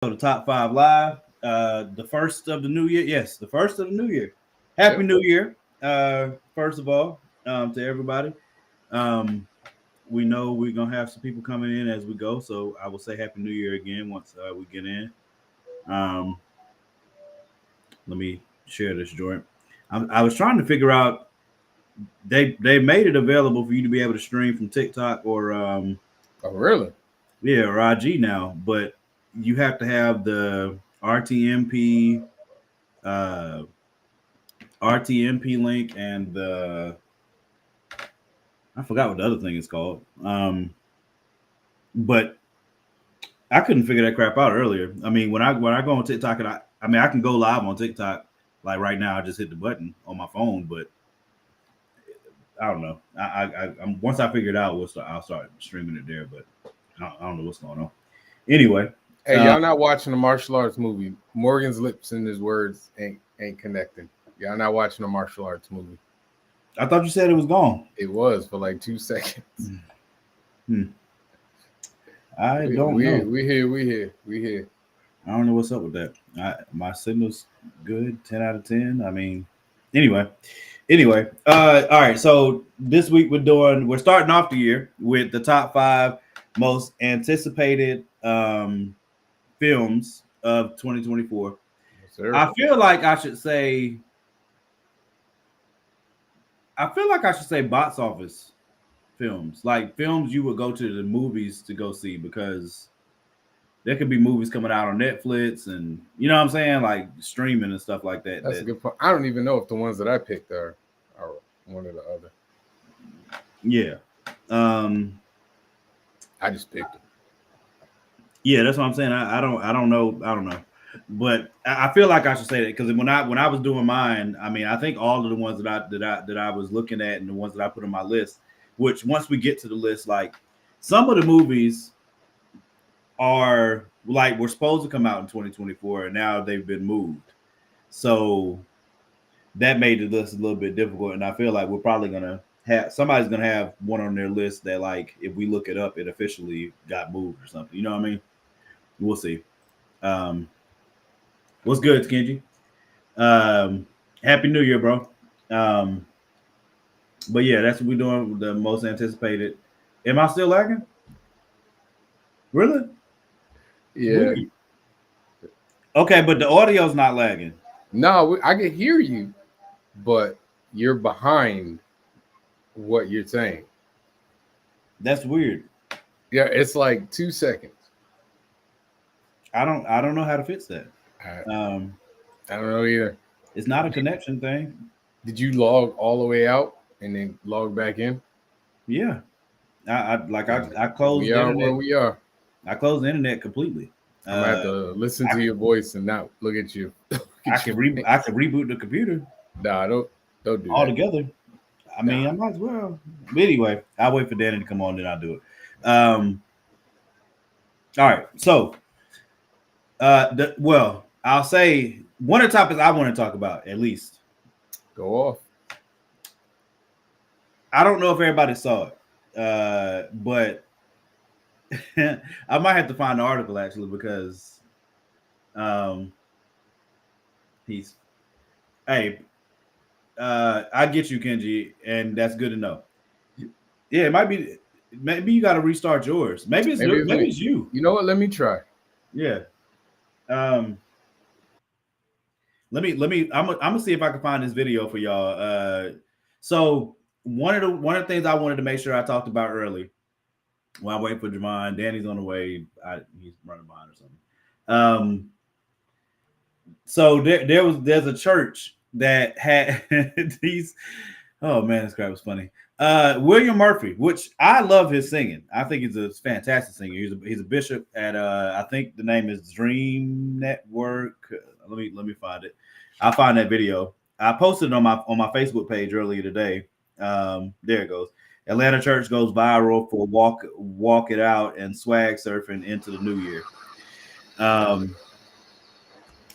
So the top five live, the first of the new year. Yes, the first of the new year. Happy Yep. New Year. First of all, to everybody. Um, we know we're gonna have some people coming in as we go, so I will say Happy New Year again once we get in. Um, Let me share this joint. I was trying to figure out they made it available for you to be able to stream from TikTok or Oh, really? yeah, or IG now, but you have to have the RTMP uh RTMP link and the I forgot what the other thing is called. But I couldn't figure that crap out earlier. I mean, when I go on TikTok and I mean I can go live on TikTok like right now. I just hit the button on my phone, but I don't know. I'm once I figure it out, I'll start streaming it there. But I don't know what's going on. Anyway, Hey, uh, y'all not watching a martial arts movie. Morgan's lips and his words ain't connecting. Y'all not watching a martial arts movie. I thought you said it was gone. It was for like 2 seconds. Hmm. I We don't we know. we here. I don't know what's up with that. My signal's good, 10 out of 10. I mean, anyway, all right. So this week we're starting off the year with the top five most anticipated films of 2024. Yes, sir. I feel like I should say box office films, like films you would go to the movies to go see because there could be movies coming out on Netflix and you know what I'm saying, like streaming and stuff like that. That's a That good point. I don't even know if the ones that I picked are one or the other. yeah, um, I just picked them. yeah, that's what I'm saying. I don't know, but I feel like I should say that because when I was doing mine, I mean, I think all of the ones that I was looking at and the ones that I put on my list, which once we get to the list, like some of the movies are like were supposed to come out in 2024 and now they've been moved. So that made the list a little bit difficult. And I feel like we're probably gonna have somebody's gonna have one on their list that like if we look it up, it officially got moved or something. You know what I mean? We'll see. Um, what's good, Kenji? Happy New Year, bro. Um, but yeah, that's what we're doing. The most anticipated. Am I still lagging? Really? Yeah. Weird. Okay, but the audio's not lagging. No, I can hear you, but you're behind what you're saying. That's weird. Yeah, it's like 2 seconds. I don't know how to fix that. I, Um, I don't know either. it's not a Did you, connection thing. did you log all the way out and then log back in? Yeah, Then I closed we the are where internet. we are. I closed the internet completely. I'm gonna have Uh, to listen I to can your voice and not look at you. Look at your I face. can reboot the computer Nah, don't do that. altogether. I mean, Nah. I might as well. But anyway, I'll wait for Danny to come on, then I'll do it. All right. So, I'll say one of the topics I want to talk about at least. Go off. I don't know if everybody saw it, but I might have to find the article actually because um, he's hey, I get you, Kenji, and that's good to know. Yeah, it might be. Maybe you got to restart yours. Maybe it's Maybe me. it's you. You know what? Let me try. Yeah. Um. Let me. I'm gonna see if I can find this video for y'all. So one of the things I wanted to make sure I talked about early while I wait for Javon. Danny's on the way. He's running behind or something. Um. So there's a church that had these. Oh man, this crap was funny. William Murphy, which I love his singing. I think he's a fantastic singer. He's a bishop at I think the name is Dream Network. Let me find it. I'll find that video. I posted it on my Facebook page earlier today. There it goes. Atlanta church goes viral for walk it out and swag surfing into the new year. Um,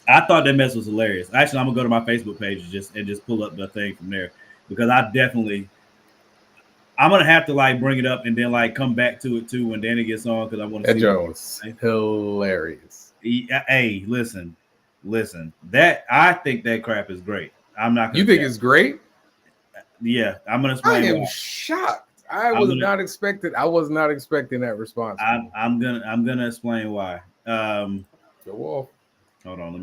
I thought that mess was hilarious. Actually, I'm gonna go to my Facebook page and just pull up the thing from there because I'm gonna have to like bring it up and then like come back to it too when Danny gets on because I want to That see what. joke was hilarious. Hey, listen. That I think that crap is great. I'm not You gonna think cap. it's great? Yeah, I'm gonna I explain am why. shocked. I I'm was gonna not expected. I was not expecting that response from you. I'm gonna explain why. Go off. Hold on, let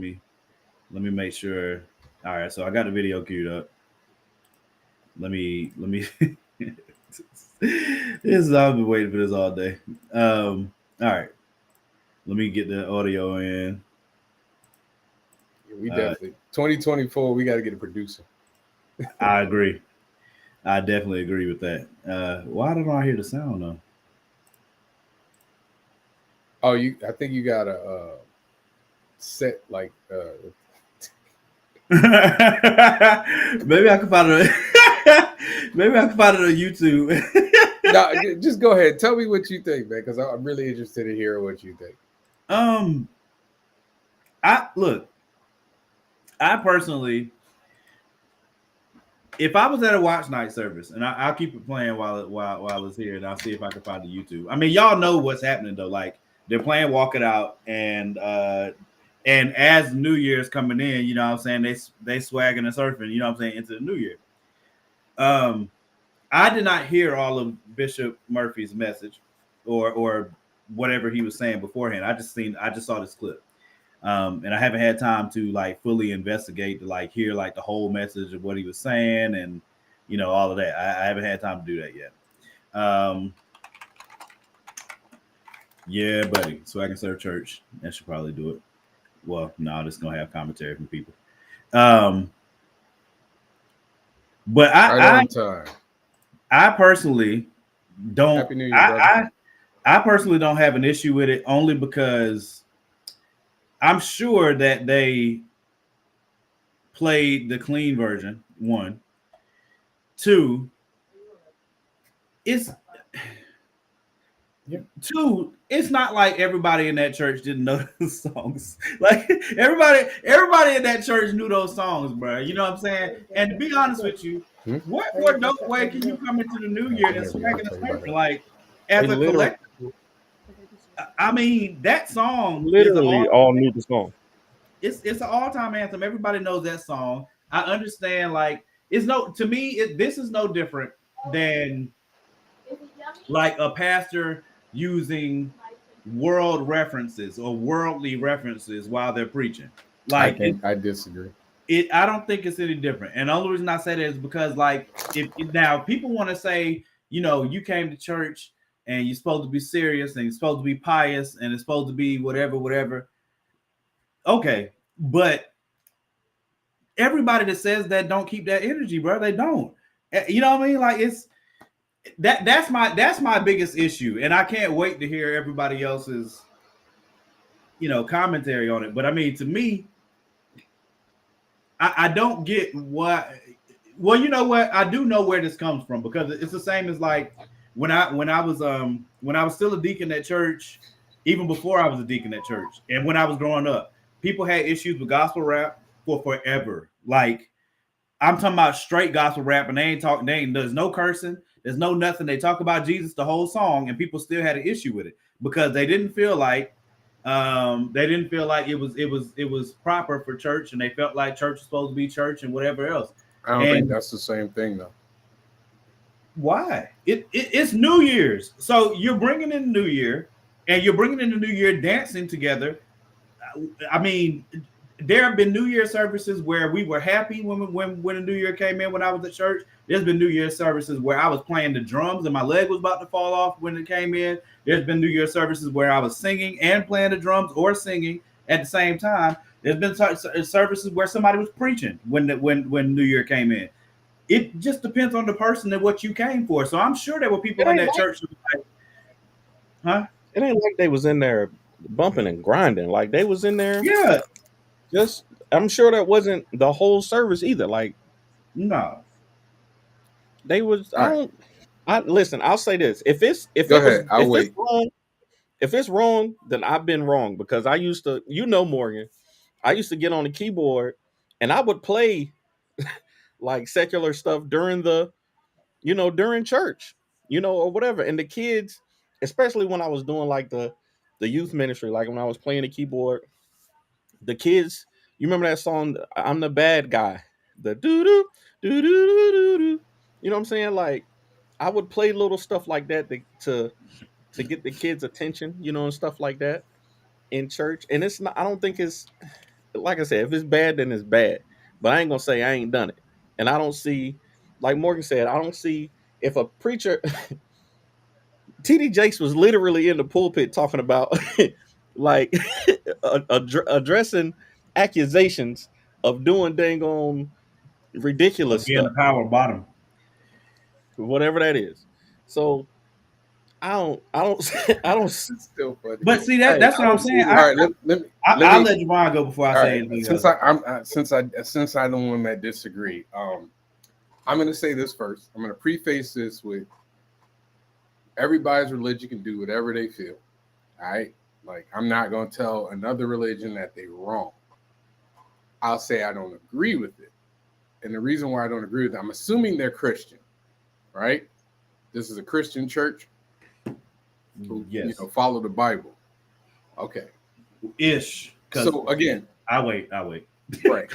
me make sure. All right, so I got the video queued up. Let me this is I've been waiting for this all day. All right. Let me get the audio in. Yeah, we definitely 2024. We got to get a producer. I agree. I definitely agree with that. Why don't I hear the sound though? Oh, you. I think you got to set like. Maybe I can find it. Maybe I can find it on YouTube. No, just go ahead. Tell me what you think, man, because I'm really interested in hearing what you think. um, I look. I personally, if I was at a watch night service, and I'll keep it playing while it's here, and I'll see if I can find the YouTube. I mean, y'all know what's happening though. Like they're playing "Walk It Out," and as New Year's coming in, you know what I'm saying, they swagging and surfing, you know what I'm saying, into the New Year. Um, I did not hear all of Bishop Murphy's message or whatever he was saying beforehand. I just saw this clip. And I haven't had time to like fully investigate to like hear like the whole message of what he was saying and you know all of that. I haven't had time to do that yet. Yeah, buddy. So I can serve church. That should probably do it. Well, no, this is gonna have commentary from people. Um, but Right on time. I personally don't Happy New Year, brother. I personally don't have an issue with it only because I'm sure that they played the clean version. One, two, it's two. It's not like everybody in that church didn't know those songs. Like everybody in that church knew those songs, bro. You know what I'm saying? And to be honest with you, what more dope way can you come into the new year than smacking a surfing? Like They as a literally, collective, I mean that song is an literally all all knew the song. it's an all time anthem. Everybody knows that song. I understand. Like it's no to me. This is no different than like a pastor using world references or worldly references while they're preaching. Like I disagree. I don't think it's any different. And the only reason I say that is because like if now people want to say, you know, you came to church and you're supposed to be serious and you're supposed to be pious and it's supposed to be whatever. Okay, but everybody that says that don't keep that energy, bro. They don't. You know what I mean? Like it's that's my biggest issue, and I can't wait to hear everybody else's commentary on it. But I mean, to me, I don't get what. Well, you know what? I do know where this comes from because it's the same as like when I was still a deacon at church, even before I was a deacon at church, and when I was growing up, people had issues with gospel rap for forever. Like I'm talking about straight gospel rap, and they ain't talking. There's no cursing. There's no nothing. They talk about Jesus the whole song, and people still had an issue with it because they didn't feel like it was proper for church, and they felt like church was supposed to be church and whatever else. I don't think And that's the same thing, though. why? It's New Year's, so you're bringing in the New Year, and you're bringing in the New Year dancing together. I mean, there have been New Year services where we were happy when the New Year came in when I was at church. There's been New Year services where I was playing the drums and my leg was about to fall off when it came in. There's been New Year services where I was singing and playing the drums or singing at the same time. There's been services where somebody was preaching when New Year came in. It just depends on the person and what you came for. So I'm sure there were people in that church who were like, huh? It ain't like they was in there bumping and grinding. Like they was in there. Yeah. Just I'm sure that wasn't the whole service either. Like no. They was I listen, I'll say this. If it's wrong, then I've been wrong because I used to, Morgan, I used to get on the keyboard and I would play like secular stuff during during church, or whatever. And the kids, especially when I was doing like the youth ministry, like when I was playing the keyboard the kids, you remember that song, I'm the bad guy, the doo doo doo doo doo doo. You know what I'm saying? Like I would play little stuff like that to get the kids' attention, you know, and stuff like that in church. And it's not. I don't think it's like I said. If it's bad, then it's bad. But I ain't gonna say I ain't done it. And I don't see, like Morgan said, I don't see if a preacher. TD Jakes was literally in the pulpit talking about like addressing accusations of doing dang on ridiculous Again, the stuff, power bottom. whatever that is. So I don't, I don't. It's still funny. But see Hey, that's what I I'm don't saying. see All right, I'll let Javon go before I all say right, anything since else. since I don't want to disagree, I'm going to say this first. I'm going to preface this with everybody's religion can do whatever they feel. All right, like I'm not going to tell another religion that they're wrong. I'll say I don't agree with it, and the reason why I don't agree with it, I'm assuming they're Christian, right? This is a Christian church who Yes. follow the Bible. Okay. Ish. So again, I wait. right.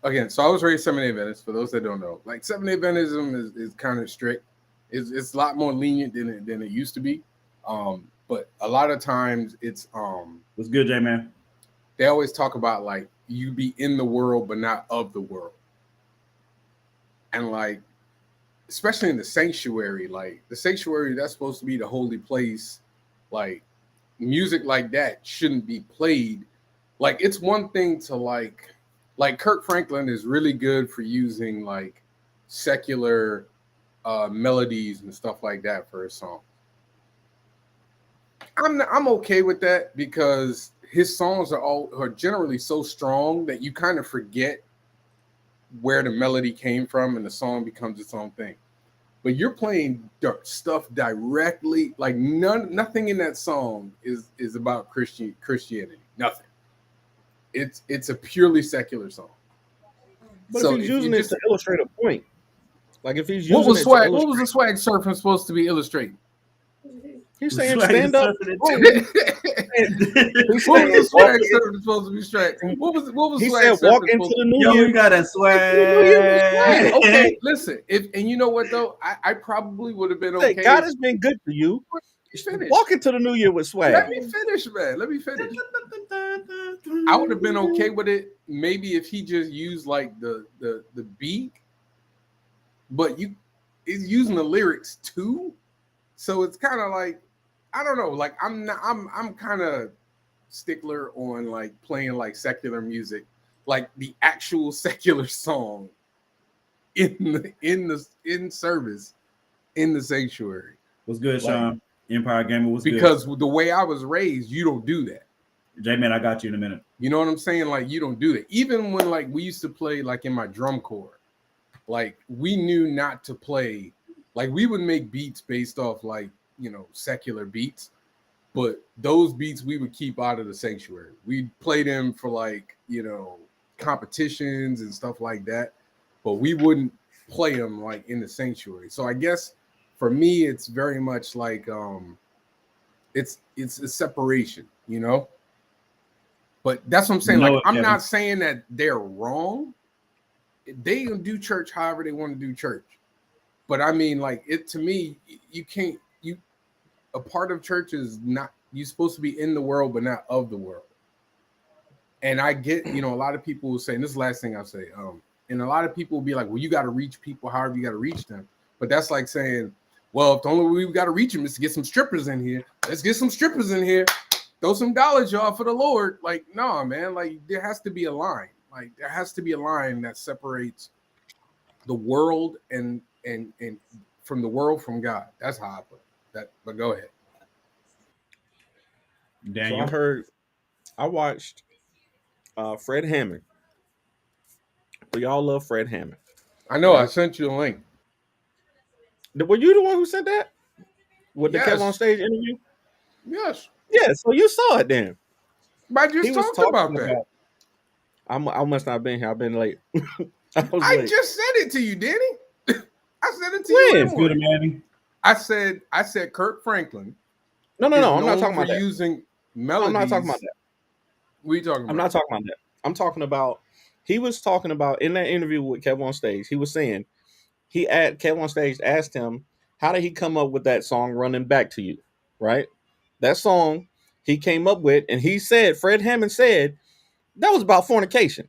Again, so I was raised Seventh-day Adventist. For those that don't know, like Seventh-day Adventism is kind of strict. It's a lot more lenient than it used to be. But a lot of times it's What's good, J man? They always talk about like you be in the world but not of the world, and like especially in the sanctuary, like the sanctuary that's supposed to be the holy place, like music like that shouldn't be played. Like it's one thing to like Kirk Franklin is really good for using like secular melodies and stuff like that for his song. I'm okay with that because his songs are generally so strong that you kind of forget where the melody came from and the song becomes its own thing. But you're playing stuff directly, like nothing in that song is about Christianity. Nothing. It's a purely secular song. But So if he's using it to illustrate a point, like if he's using what was it swag? to What was the swag surfing supposed to be illustrating? he's saying Swag stand up. surfing What was the swag surfing supposed to be straight? What was He swag said walk surfing into supposed the to new Yo, year. we got a swag. be? Okay, listen. And you know what though? I probably would have been Say, okay. God has been good to you. Finish. Walk into the new year with swag. Let me finish, man. Let me finish. I would have been okay with it maybe if he just used like the beat, but it's using the lyrics too. So it's kind of like I don't know. Like I'm kind of stickler on like playing like secular music, like the actual secular song in service in the sanctuary. What's good, Like, Sean? Empire Gamer, what's because good? the way I was raised, you don't do that. J-Man, I got you in a minute. You know what I'm saying? Like you don't do that. Even when like we used to play like in my drum corps, like we knew not to play. Like we would make beats based off like secular beats, but those beats we would keep out of the sanctuary. We'd play them for like competitions and stuff like that, but we wouldn't play them like in the sanctuary. So I guess for me, it's very much like it's a separation, But that's what I'm saying. Like I'm not saying that they're wrong. They can do church however they want to do church. But I mean, like to me, you can't. A part of church is not. You're supposed to be in the world, but not of the world. And I get, a lot of people will say, and this is the last thing I'll say. And a lot of people will be like, well, you got to reach people however you got to reach them. But that's like saying, well, if the only way we got to reach them is to get some strippers in here, let's get some strippers in here. Throw some dollars, y'all, for the Lord. Like, no, man. Like, there has to be a line. Like, there has to be a line that separates the world and from the world from God. That's how I put that. But go ahead. Daniel. So I watched Fred Hammond. Do y'all love Fred Hammond? I know. Right? I sent you a link. Were you the one who sent that? With the Yes. Kev on Stage interview? Yes. Yeah, so you saw it then. But I just talked about that. I must not have been here. I've been late. I just sent it to you, Danny. I sent it to you. Good, Manny. I said Kirk Franklin. No. I'm not talking about that. Using melodies. I'm not talking about that. What are you talking about? I'm not talking about that. I'm talking about, he was talking about in that interview with Kev on Stage, he was saying, Kev on Stage asked him, how did he come up with that song Running Back to You? Right? That song he came up with, and he said, Fred Hammond said, that was about fornication.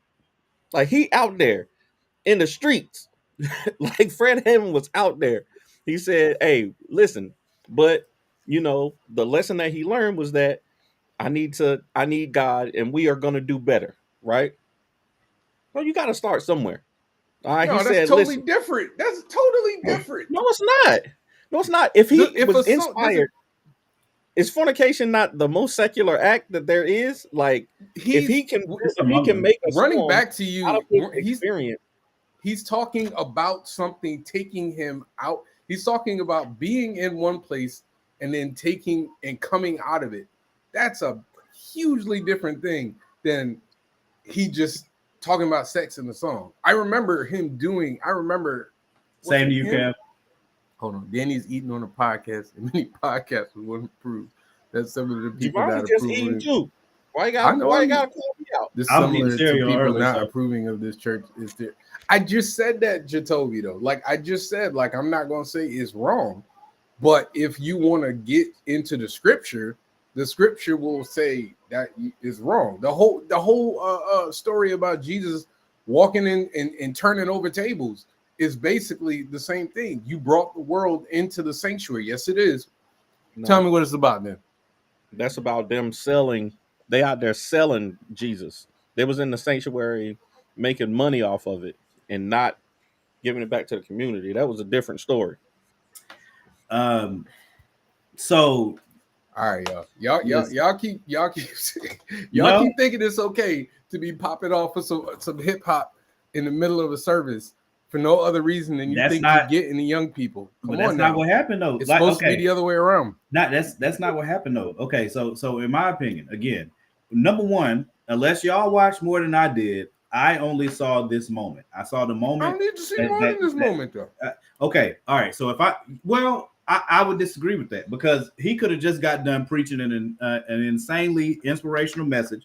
Like, he out there in the streets. Like, Fred Hammond was out there. He said, hey, listen, but the lesson that he learned was that I need God, and we are gonna do better, right? Well, you gotta start somewhere. All right. No, He that's said, totally listen. different. That's totally different. No, it's not. No, it's not. If he If was a song inspired, is fornication not the most secular act that there is? Like, if he can make a Running song Back to out of You, his experience, he's talking about something taking him out. He's talking about being in one place and then taking and coming out of it. That's a hugely different thing than he just talking about sex in the song. I remember him doing. Same to you, Kev. Hold on, Danny's eating on a podcast, and many podcasts wouldn't approve that some of the people Javon not was just approving. eating too. Why you gotta call me out? This I was similar eating to cereal people early, not so. approving of this church is there. I just said that, Jacoby, though. Like I just said, like I'm not gonna say it's wrong, but if you want to get into the scripture will say that is wrong. The whole story about Jesus walking in and turning over tables is basically the same thing. You brought the world into the sanctuary. Yes, it is. No. Tell me what it's about then. That's about them selling. They out there selling Jesus. They was in the sanctuary making money off of it and not giving it back to the community. That was a different story. So all right, y'all keep thinking it's okay to be popping off for some hip hop in the middle of a service for no other reason than you think you're getting the young people. That's not what happened though. It's supposed to be the other way around. That's not what happened though. Okay, so in my opinion, again, number one, unless y'all watched more than I did, I only saw this moment. I saw the moment. I don't need to see more than this moment though. Okay, all right. So if I would disagree with that because he could have just got done preaching an insanely inspirational message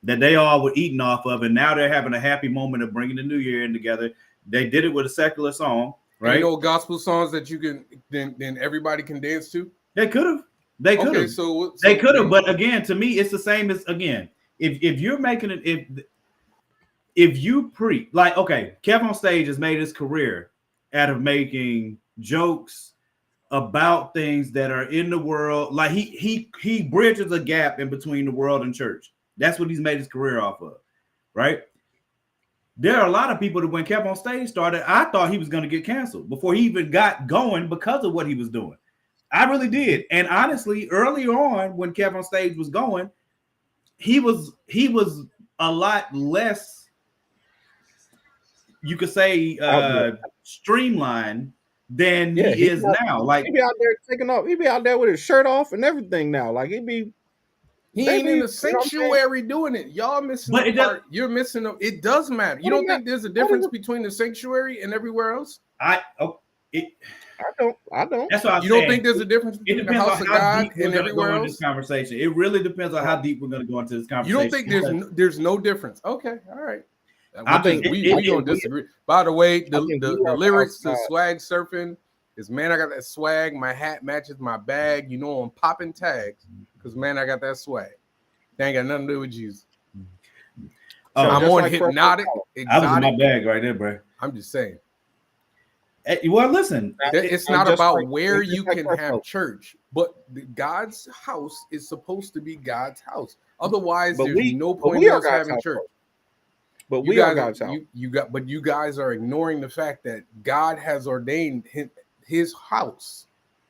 that they all were eating off of, and now they're having a happy moment of bringing the new year in together. They did it with a secular song, right? You know, gospel songs that you can then everybody can dance to. They could have. They could have. So they could have. But again, to me, it's the same as again. If you're making it, if you preach like okay, Kev on Stage has made his career out of making jokes about things that are in the world. Like he bridges a gap in between the world and church. That's what he's made his career off of, right? There are a lot of people that when Kev on Stage started, I thought he was going to get canceled before he even got going because of what he was doing. I really did. And honestly, early on when Kev on Stage was going, he was a lot less, you could say, streamlined than he is now. Like he be out there taking off. He be out there with his shirt off and everything now. Like he ain't in the sanctuary doing it. Y'all missing the part. You're missing them. It does matter. You don't think there's a difference between the sanctuary and everywhere else? I don't. That's why you don't think there's a difference between the house of God and everywhere else? This conversation. It really depends on how deep we're going to go into this conversation. You don't think there's no difference? Okay, all right. I think we don't disagree. By the way, the lyrics to Swag Surfing is man, I got that swag. My hat matches my bag. You know I'm popping tags because man, I got that swag. They ain't got nothing to do with Jesus. I'm on hypnotic. I was in my bag right there, bro. I'm just saying. Well, listen, it's not about where you can have church, but God's house is supposed to be God's house. Otherwise, there's no point in us having church. But we are God's house. But you guys are ignoring the fact that God has ordained his house.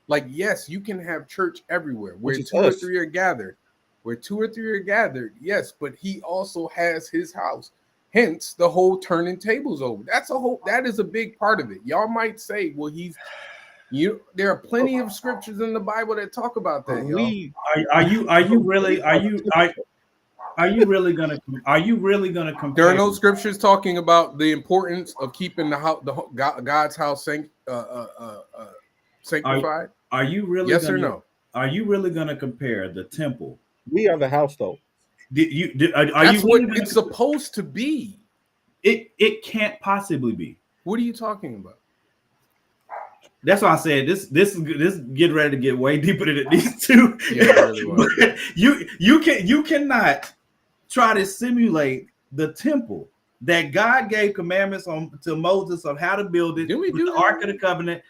Like, yes, you can have church everywhere where two or three are gathered. Where two or three are gathered, yes, but he also has his house. Hence the whole turning tables over. That is a big part of it. Y'all might say, well, there are plenty of scriptures in the Bible that talk about that. Are you really gonna compare? There are no scriptures talking about the importance of keeping God's house sanctified. Are you really? Yes or no? Are you really gonna compare the temple? We are the house, though. Are That's you what really it's supposed to be. It can't possibly be. What are you talking about? That's why I said this getting ready to get way deeper than these two. Yeah, it really was. But you cannot try to simulate the temple that God gave commandments to Moses on how to build it with the Ark of the Covenant,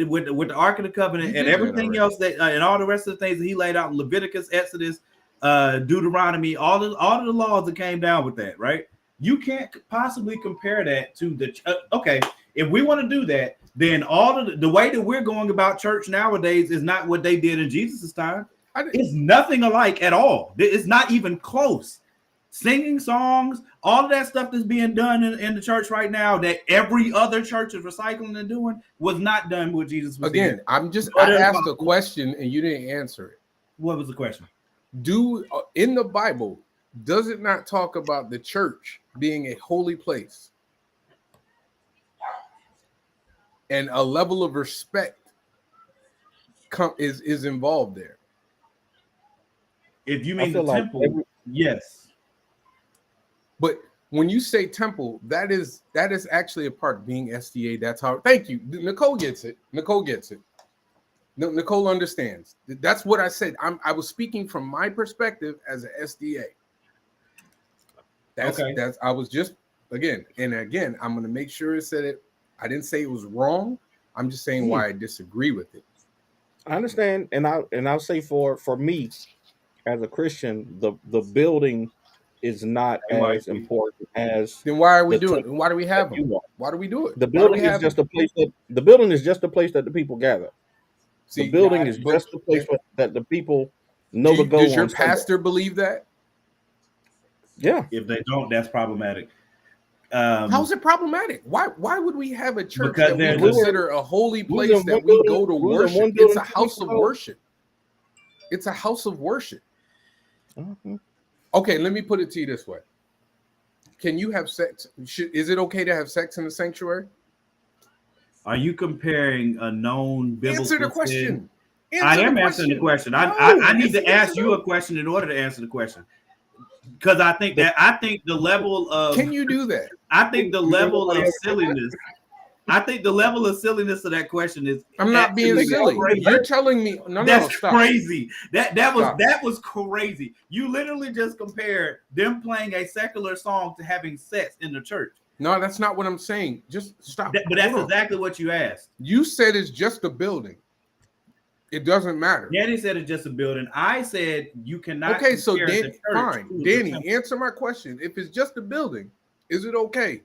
with the Ark of the Covenant and everything else that and all the rest of the things that he laid out in Leviticus, Exodus, Deuteronomy, all of the laws that came down with that, right? You can't possibly compare that to the okay. If we want to do that, then all of the way that we're going about church nowadays is not what they did in Jesus' time. It's nothing alike at all. It's not even close. Singing songs, all of that stuff that's being done in the church right now that every other church is recycling and doing was not done with Jesus was again here. I asked a question and you didn't answer it. What was the question? In the Bible, does it not talk about the church being a holy place and a level of respect is involved there? If you mean the temple, yes. But when you say temple, that is actually a part of being SDA. That's how. Thank you. Nicole gets it. Nicole gets it. Nicole understands. That's what I said. I was speaking from my perspective as an SDA. That's I was just again. I'm going to make sure it said it. I didn't say it was wrong. I'm just saying why I disagree with it. I understand, and I'll say for me as a Christian, the building is not as important as. Then why are we doing it? Why do we have them? Why do we do it? The building is just a place that the people gather. See, the building is just the place that the people know to go. Does your pastor believe that? Yeah. If they don't, that's problematic. How's it problematic? Why would we have a church that we consider a holy place that we go to worship? It's a house of worship. It's a house of worship. Mm-hmm. Okay, let me put it to you this way. Can you have sex? Is it okay to have sex in the sanctuary? Are you comparing a known biblical Answer the question. I am answering the question. I need to ask you a question in order to answer the question. Because I think the level of can you do that? I think the level of silliness. I think the level of silliness of that question is. I'm not being silly. You're telling me that's crazy. That was crazy. You literally just compared them playing a secular song to having sex in the church. No, that's not what I'm saying. Just stop. But that's exactly what you asked. You said it's just a building. It doesn't matter. Danny said it's just a building. I said you cannot. Okay, so fine. Danny, answer my question. If it's just a building, is it okay?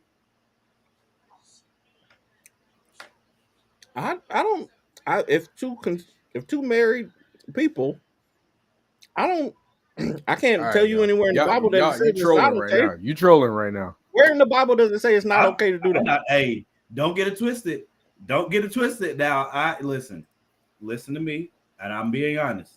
If two married people, I can't tell you anywhere in the Bible that it says it's not okay. You trolling right now. Where in the Bible does it say it's not okay to do that? Hey, don't get it twisted. Don't get it twisted. Now, listen to me, and I'm being honest.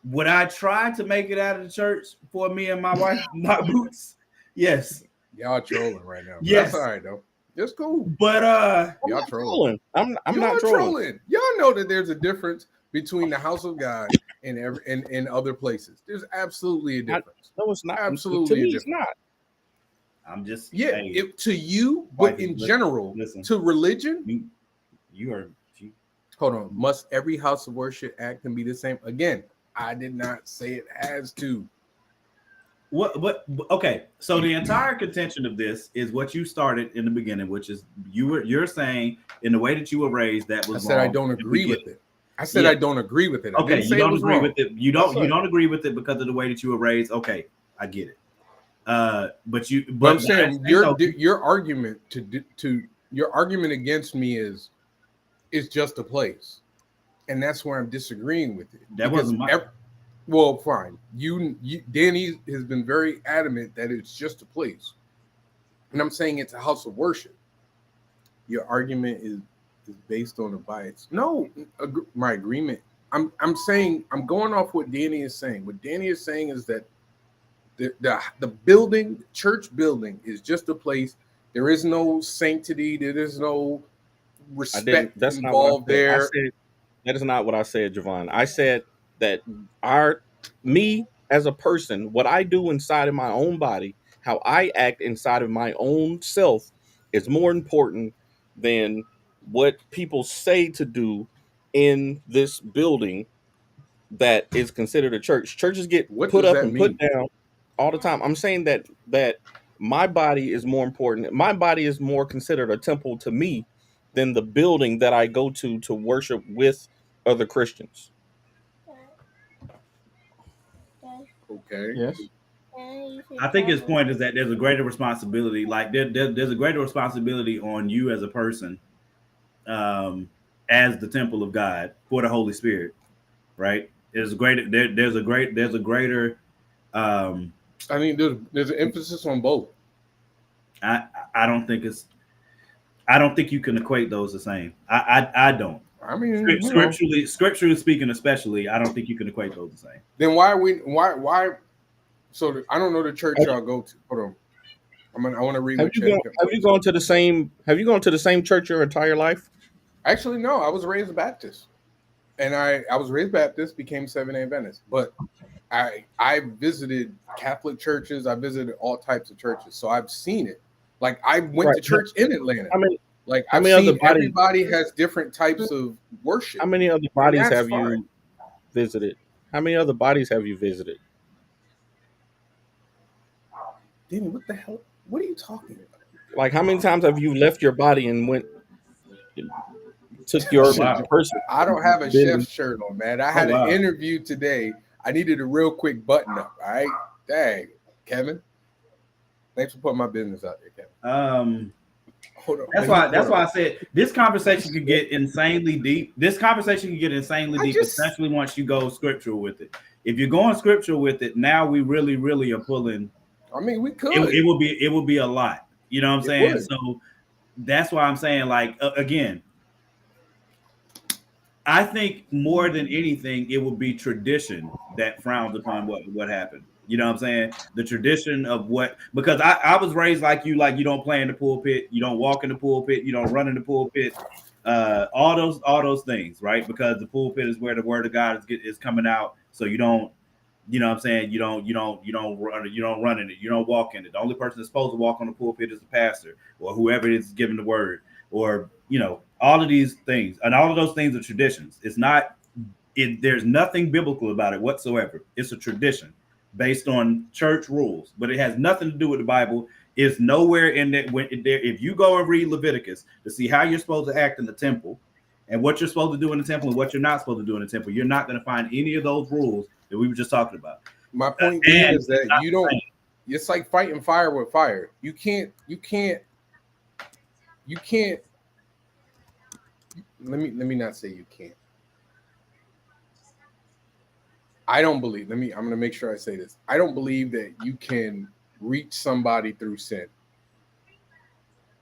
Would I try to make it out of the church for me and my wife not boots? Yes. Y'all trolling right now. Yes. That's all right though. That's cool. But y'all trolling. I'm not trolling. Y'all know that there's a difference between the house of God and other places. There's absolutely a difference. No, it's not. Absolutely to me, it's not. I'm just to you, but in general, to religion, you are. Hold on. Must every house of worship act and be the same? Again, I did not say it has to. What? Okay. So the entire contention of this is what you started in the beginning, which is you're saying in the way that you were raised that was. I said wrong I don't agree with it. I said I don't agree with it. Okay, you don't agree with it. You don't agree with it because of the way that you were raised. Okay, I get it. But I'm saying your argument your argument against me is just a place, and that's where I'm disagreeing with it. That wasn't my. Well, fine. You Danny has been very adamant that it's just a place, and I'm saying it's a house of worship. Your argument is based on a bias. No, my agreement. I'm saying I'm going off what Danny is saying. What Danny is saying is that the building, church building, is just a place. There is no sanctity. There is no respect involved there. That is not what I said, Javon. I said that me as a person, what I do inside of my own body, how I act inside of my own self, is more important than what people say to do in this building that is considered a church. Churches get What put does up that and put mean? down all the time. I'm saying that my body is more important. My body is more considered a temple to me than the building that I go to worship with other Christians. Okay. Yes. I think his point is that there's a greater responsibility. Like there's a greater responsibility on you as a person, as the temple of God for the Holy Spirit, right? There's a greater there's a greater. Um, I mean, there's an emphasis on both. I I don't think it's. I don't think you can equate those the same. I don't. I mean, Scripturally speaking, especially, I don't think you can equate those the same. then why are we why? So I don't know the church y'all go to. Hold on. I want to read what have you gone to the same church your entire life? Actually, no. I was raised Baptist, and I was raised Baptist, became Seventh-day Adventist. But I visited Catholic churches. I visited all types of churches, so I've seen it. Like I went to church in Atlanta. I've seen everybody has different types of worship. How many other bodies have you visited? How many other bodies have you visited? Danny, what the hell? What are you talking about? Like, how many times have you left your body and took your person? I don't have a chef shirt on, man. I had an interview today. I needed a real quick button up. All right, dang, Kevin. Thanks for putting my business out there, Kevin. Hold on. That's why I said this conversation could get insanely deep. Especially once you go scriptural with it. If you're going scriptural with it, now we really, really are pulling. I mean, we could. It will be a lot. You know what I'm saying? So that's why I'm saying, like, again, I think more than anything, it will be tradition that frowns upon what happened. You know what I'm saying? The tradition of because I was raised like you don't play in the pulpit, you don't walk in the pulpit, you don't run in the pulpit, all those things, right? Because the pulpit is where the word of God is coming out. So you don't, you know what I'm saying? You don't run in it, you don't walk in it. The only person that's supposed to walk on the pulpit is the pastor or whoever is giving the word, or all of these things, and all of those things are traditions. There's nothing biblical about it whatsoever. It's a tradition based on church rules, but it has nothing to do with the Bible. It's nowhere in there. If you go and read Leviticus to see how you're supposed to act in the temple and what you're supposed to do in the temple and what you're not supposed to do in the temple, you're not going to find any of those rules that we were just talking about. My point is that you don't. It's like fighting fire with fire. You can't. Let me not say you can't. I don't believe. I'm going to make sure I say this. I don't believe that you can reach somebody through sin.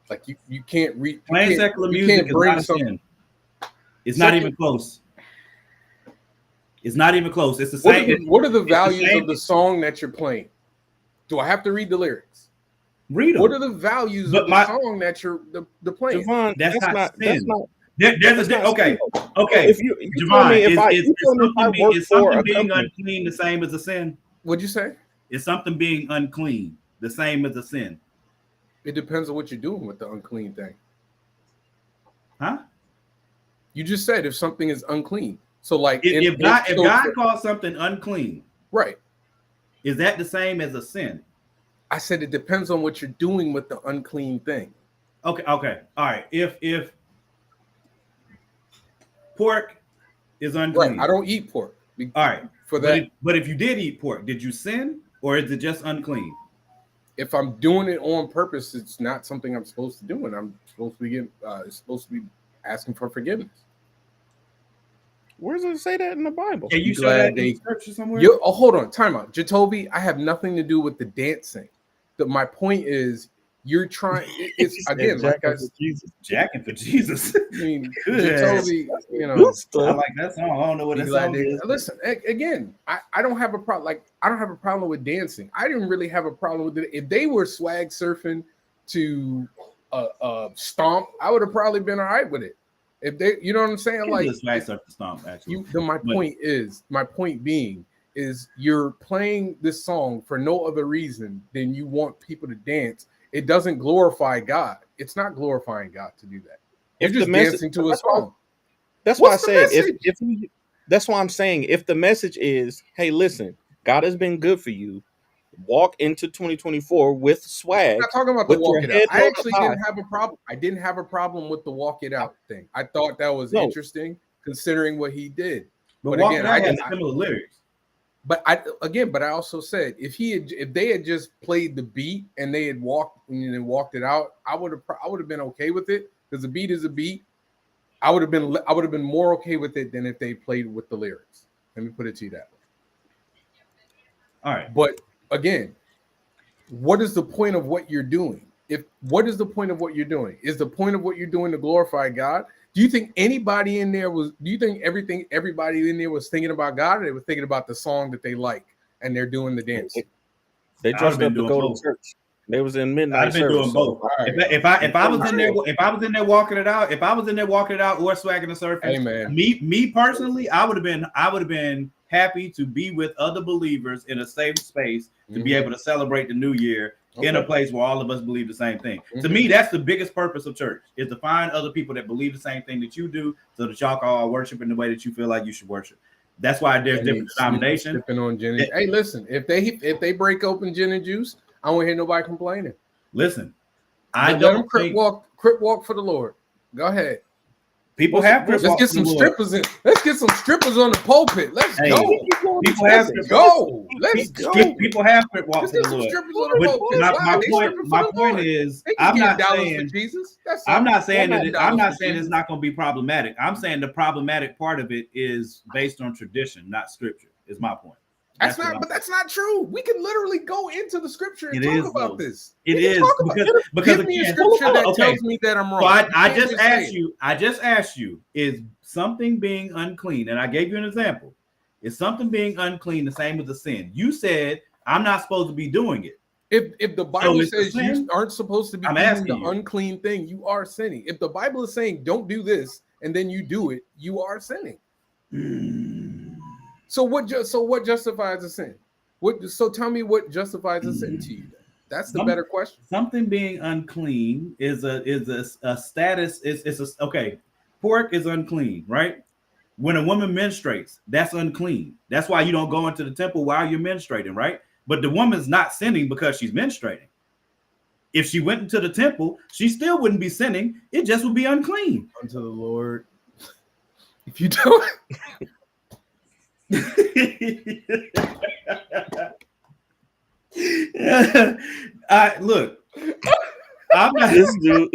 Like you can't reach. Playing secular music is not a sin. It's not even close. It's not even close. It's the same. What are the values of the song that you're playing? Do I have to read the lyrics? Read them. What are the values of the song that you're the playing? Javon, that's not sin. Okay. If you Javon, is something being unclean the same as a sin? What'd you say? Is something being unclean the same as a sin? It depends on what you're doing with the unclean thing. Huh? You just said if something is unclean. So like if God calls something unclean, right? Is that the same as a sin? I said it depends on what you're doing with the unclean thing. Okay. All right. If pork is unclean, right. I don't eat pork. All right. For that. But if you did eat pork, did you sin or is it just unclean? If I'm doing it on purpose, it's not something I'm supposed to do, and I'm supposed to be asking for forgiveness. Where does it say that in the Bible? Can you show that in scripture somewhere? Hold on, time out. Jacoby, I have nothing to do with the dancing. My point is you're trying. It's again like I said, jacking for Jesus. I mean, Jacoby, I like that song. I don't know what that song is. Listen, again, I don't have a problem. Like I don't have a problem with dancing. I didn't really have a problem with it. If they were swag surfing to stomp, I would have probably been all right with it. If they, you know what I'm saying? Like swag surf to stomp. Actually, my point being is you're playing this song for no other reason than you want people to dance. It doesn't glorify God. It's not glorifying God to do that. You're just dancing to a song. That's why I said that's why I'm saying if the message is, hey, listen, God has been good for you. Walk into 2024 with swag. I'm not talking about the walk it out. I actually didn't have a problem. I didn't have a problem with the walk it out thing. I thought that was interesting considering what he did. But again, I had similar lyrics. But I also said if they had just played the beat and they had walked it out, I would have been okay with it because the beat is a beat. I would have been more okay with it than if they played with the lyrics. Let me put it to you that way. All right. But again, what is the point of what you're doing? What is the point of what you're doing? Is the point of what you're doing to glorify God? Do you think anybody in there was? Do you think everybody in there was thinking about God, or they were thinking about the song that they like and they're doing the dance? They dressed up to go to church. They was in midnight. I've been doing both. Right. If I was in there walking it out, or swagging and surfing, hey man, me personally, I would have been happy to be with other believers in a safe space to be able to celebrate the new year in a place where all of us believe the same thing. To me, that's the biggest purpose of church, is to find other people that believe the same thing that you do, so that y'all can all worship in the way that you feel like you should worship. That's why there's different denominations. On gin and, hey, listen, if they break open gin and juice, I won't hear nobody complaining. Listen, let them crip walk for the Lord. Go ahead. People have crip Let's get some strippers in. Let's get some strippers on the pulpit. Let's go. People have go. Let's go. People have crip walk for the Lord. My point is, I'm not saying Jesus. I'm not saying it's not going to be problematic. I'm saying the problematic part of it is based on tradition, not scripture. Is my point. That's not true. We can literally go into the scripture and talk about this. It is because give me a scripture that tells me that I'm wrong. So I just asked you, is something being unclean? And I gave you an example. Is something being unclean the same as a sin? You said I'm not supposed to be doing it. If the Bible says you aren't supposed to be doing the unclean thing, you are sinning. If the Bible is saying don't do this and then you do it, you are sinning. So what justifies a sin? So tell me what justifies a sin to you. That's the better question. Something being unclean is a status. Okay. Pork is unclean, right? When a woman menstruates, that's unclean. That's why you don't go into the temple while you're menstruating, right? But the woman's not sinning because she's menstruating. If she went into the temple, she still wouldn't be sinning. It just would be unclean unto the Lord. If you don't. Look, I'm not this dude.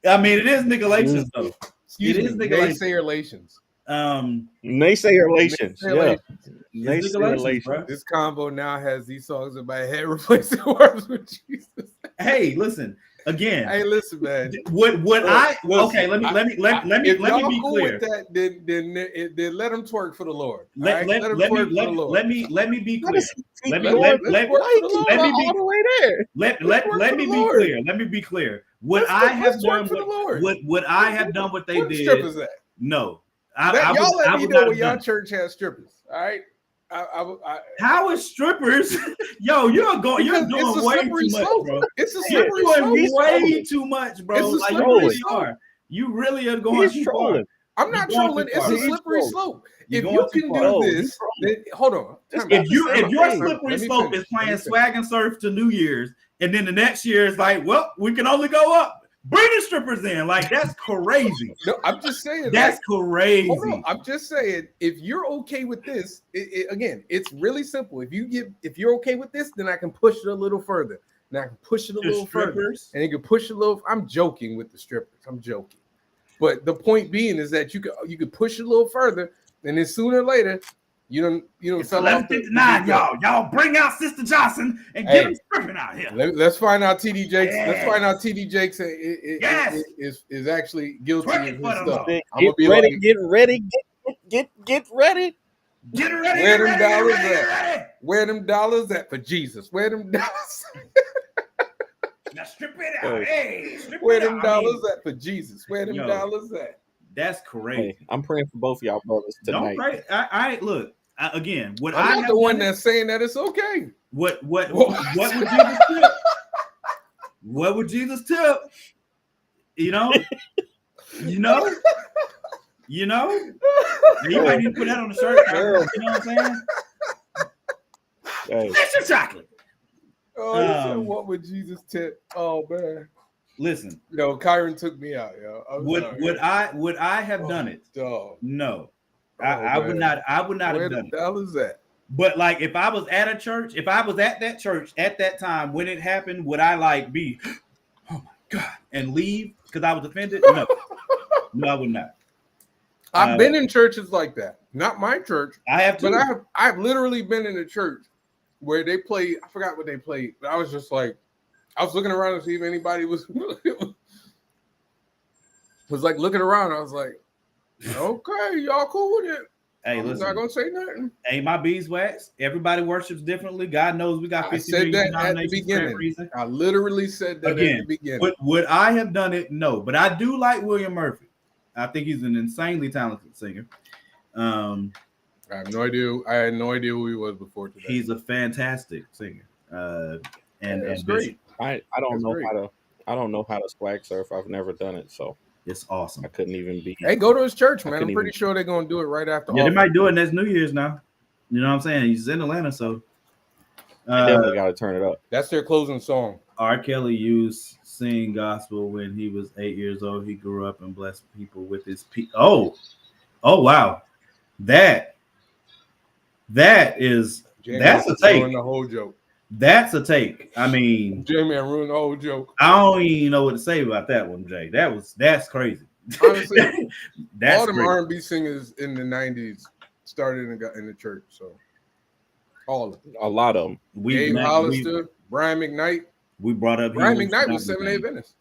I mean, it is Nicolations though. It is Naysayer-lations. Naysayer-lations. Yeah. Naysayer-lations. This combo now has these songs in my head replacing words with Jesus. Hey, listen. Again, hey, listen, man. Let me be clear. With that, then let them twerk for the Lord. Let me be clear. Let me be clear. Would I have done what they did? Strippers at? No. Y'all let me know when y'all church has strippers. All right. How is strippers? Yo, you're doing way too much, bro. It's a slippery slope. Way too much, bro. It's a slippery slope. You really are going too far. I'm not trolling. It's a slippery slope. If you can do this, then hold on. If your slippery slope is playing swag and surf to New Year's, and then the next year is like, well, we can only go up. Bring the strippers in. Like, that's crazy. No, I'm just saying. That's crazy. Hold on. I'm just saying, if you're okay with this, again, it's really simple. If you're okay with this, then I can push it a little further. And I can push it a little further. And you can push it a little. I'm joking with the strippers. I'm joking. But the point being is that you could push it a little further, and then sooner or later, you don't fell off the 9, y'all bring out Sister Johnson and get him stripping out here. Let's find out TD Jakes. Yes. Let's find out TD Jakes is actually guilty of his stuff. Get ready. Get ready. Where them dollars at? Where them dollars at for Jesus? Where them dollars? Now strip it out. Hey, where them dollars at for Jesus? Where them dollars at? That's crazy. Hey, I'm praying for both of y'all brothers Don't tonight. pray. I look again. What I'm I not have the one done that's saying that it's okay. what would Jesus tip? What would Jesus tip? You know. You might need to put that on the shirt. You know what I'm saying? Hey. Extra chocolate. Oh, he said, what would Jesus tip? Oh man. Listen. Yo, Kyron took me out, yo. Would I have done it? Dog. No. I would not have done it. Where the hell is that? But like if I was at a church, if I was at that church at that time when it happened, would I like be, oh my God, and leave because I was offended? No. No, I would not. I've been in churches like that. Not my church. I have too. But I've literally been in a church where they played, I forgot what they played, but I was just like, I was looking around to see if anybody was like looking around. I was like, okay, y'all cool with it. Hey, I'm not gonna say nothing. Hey, my beeswax. Everybody worships differently. God knows we got 50 I said million that at the beginning. I literally said that again, at the beginning. Would I have done it? No, but I do like William Murphy. I think he's an insanely talented singer. I have no idea. I had no idea who he was before today. He's a fantastic singer. And that's great. I don't know how to swag surf. I've never done it, so it's awesome. I couldn't even be. Hey, go to his church, man. I'm pretty sure they're gonna do it right after. Yeah, they might do it next New Year's now. You know what I'm saying? He's in Atlanta, so definitely got to turn it up. That's their closing song. R. Kelly used sing gospel when he was 8 years old. He grew up and blessed people with his Oh wow, that's a take. The whole joke. That's a take. I mean, J-Man ruined the whole joke. I don't even know what to say about that one, Jay. That's crazy. Honestly, that's all them R&B singers in the 90s started in the church. So all of them. A lot of them. Dave Hollister, Brian McKnight. We brought up Brian McKnight was 7 8 Venice.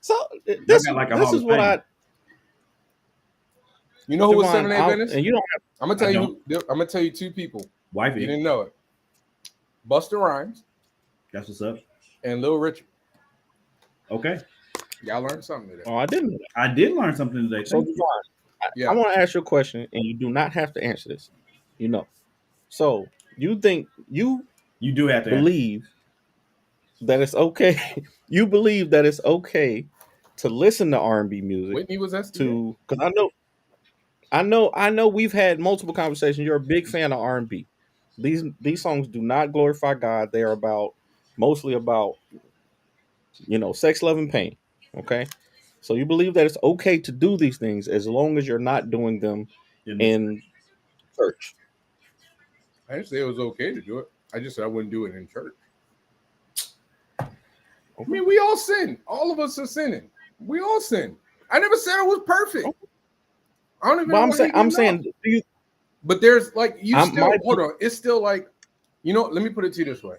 So this is what I. You know who was 7 8 Venice? And you don't have. I'm gonna tell you two people. Wifey. You didn't know it. Busta Rhymes. That's what's up. And Lil Richard. Okay. Y'all learned something today. Oh, I didn't know that. I did learn something today. So I want to ask you a question, and you do not have to answer this. You know. So you think you do have to believe that it's okay. You believe that it's okay to listen to R&B music. Whitney was because I know we've had multiple conversations. You're a big fan of R&B. These songs do not glorify God. They are mostly about sex, love, and pain. Okay, so you believe that it's okay to do these things as long as you're not doing them in church. I didn't say it was okay to do it. I just said I wouldn't do it in church. I mean, we all sin. All of us are sinning. We all sin. I never said it was perfect. I don't even know. I'm saying, but there's like hold on. It's still like, let me put it to you this way.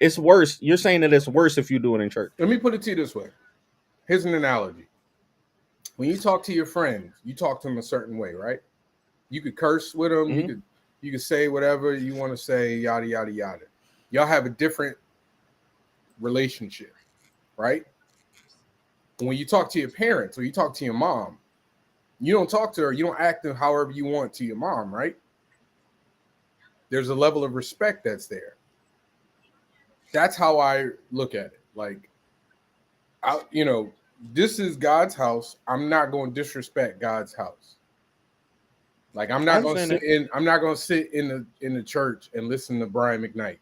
It's worse. You're saying that it's worse if you do it in church. Let me put it to you this way. Here's an analogy. When you talk to your friends, you talk to them a certain way, right? You could curse with them. Mm-hmm. You could say whatever you want to say, yada, yada, yada. Y'all have a different relationship, right? When you talk to your parents or you talk to your mom, you don't talk to her. You don't act however you want to your mom, right? There's a level of respect that's there. That's how I look at it. Like, this is God's house. I'm not going to disrespect God's house. Like, I'm not going to sit in the church and listen to Brian McKnight,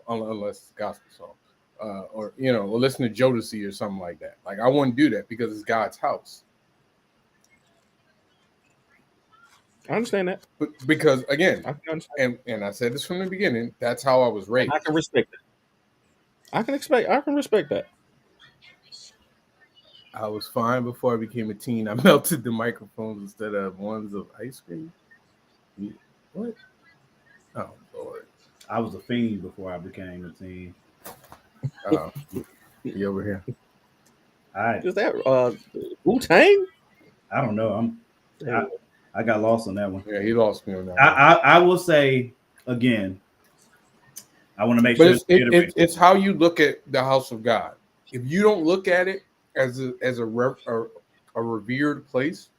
unless it's a gospel song, or listen to Jodeci or something like that. Like, I wouldn't do that because it's God's house. I understand that, but because again, and I said this from the beginning, that's how I was raised. I can respect it. I can respect that. I was fine before I became a teen. I melted the microphones instead of ones of ice cream. What? Oh Lord! I was a fiend before I became a teen. Oh, you over here? All right. Is that Wu-Tang? I don't know. I got lost on that one. Yeah, he lost me on that. I will say again. I want to make sure it's how you look at the house of God. If you don't look at it as a revered place,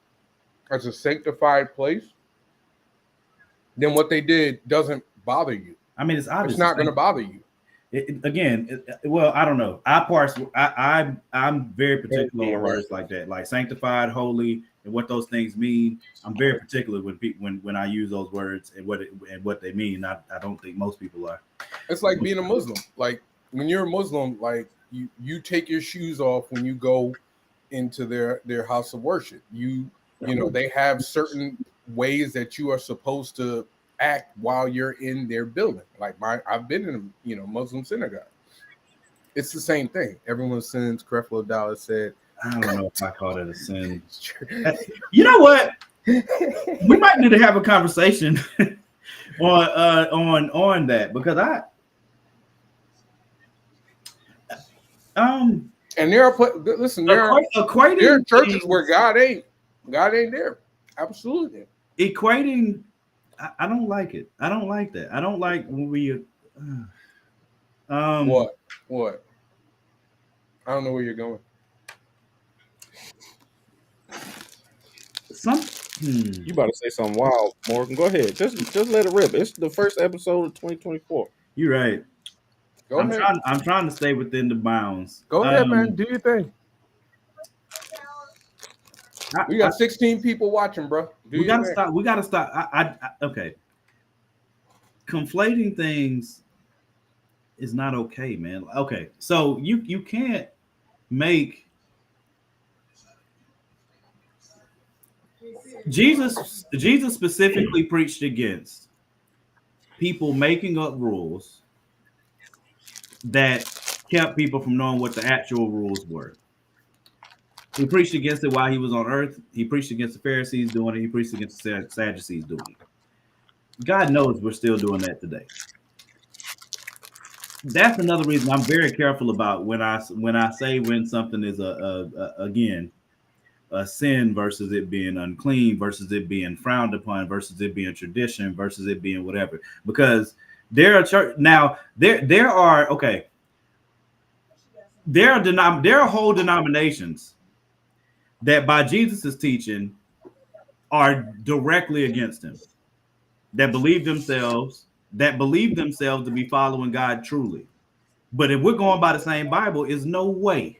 as a sanctified place, then what they did doesn't bother you. I mean, it's obvious. It's not going to bother you. Well, I don't know. I'm very particular on words like that, like sanctified, holy, and what those things mean. I'm very particular when I use those words and what they mean. I don't think most people are. It's like being a Muslim. Like when you're a Muslim, like you take your shoes off when you go into their house of worship. You know, they have certain ways that you are supposed to act while you're in their building. Like I've been in a Muslim synagogue. It's the same thing. Everyone sins. Creflo Dollar said, I don't know if I call it a sin. You know what? We might need to have a conversation on that, because and there are churches where God ain't there. Absolutely. Equating, I don't like it. I don't like that. I don't like when we what? I don't know where you're going. You about to say something wild, Morgan. Go ahead. Just let it rip. It's the first episode of 2024. You're right. Go ahead. I'm trying to stay within the bounds. Go ahead, man. Do your thing. We got 16 people watching, bro. We gotta stop. Okay. Conflating things is not okay, man. Okay, so you can't make Jesus specifically preached against people making up rules that kept people from knowing what the actual rules were. He preached against it while he was on earth. He preached against the Pharisees doing it. He preached against the Sadducees doing it. God knows we're still doing that today. That's another reason I'm very careful about when I say when something is again a sin versus it being unclean versus it being frowned upon versus it being tradition versus it being whatever. Because there are whole denominations that by Jesus' teaching are directly against him, that believe themselves to be following God truly. But if we're going by the same Bible, it's no way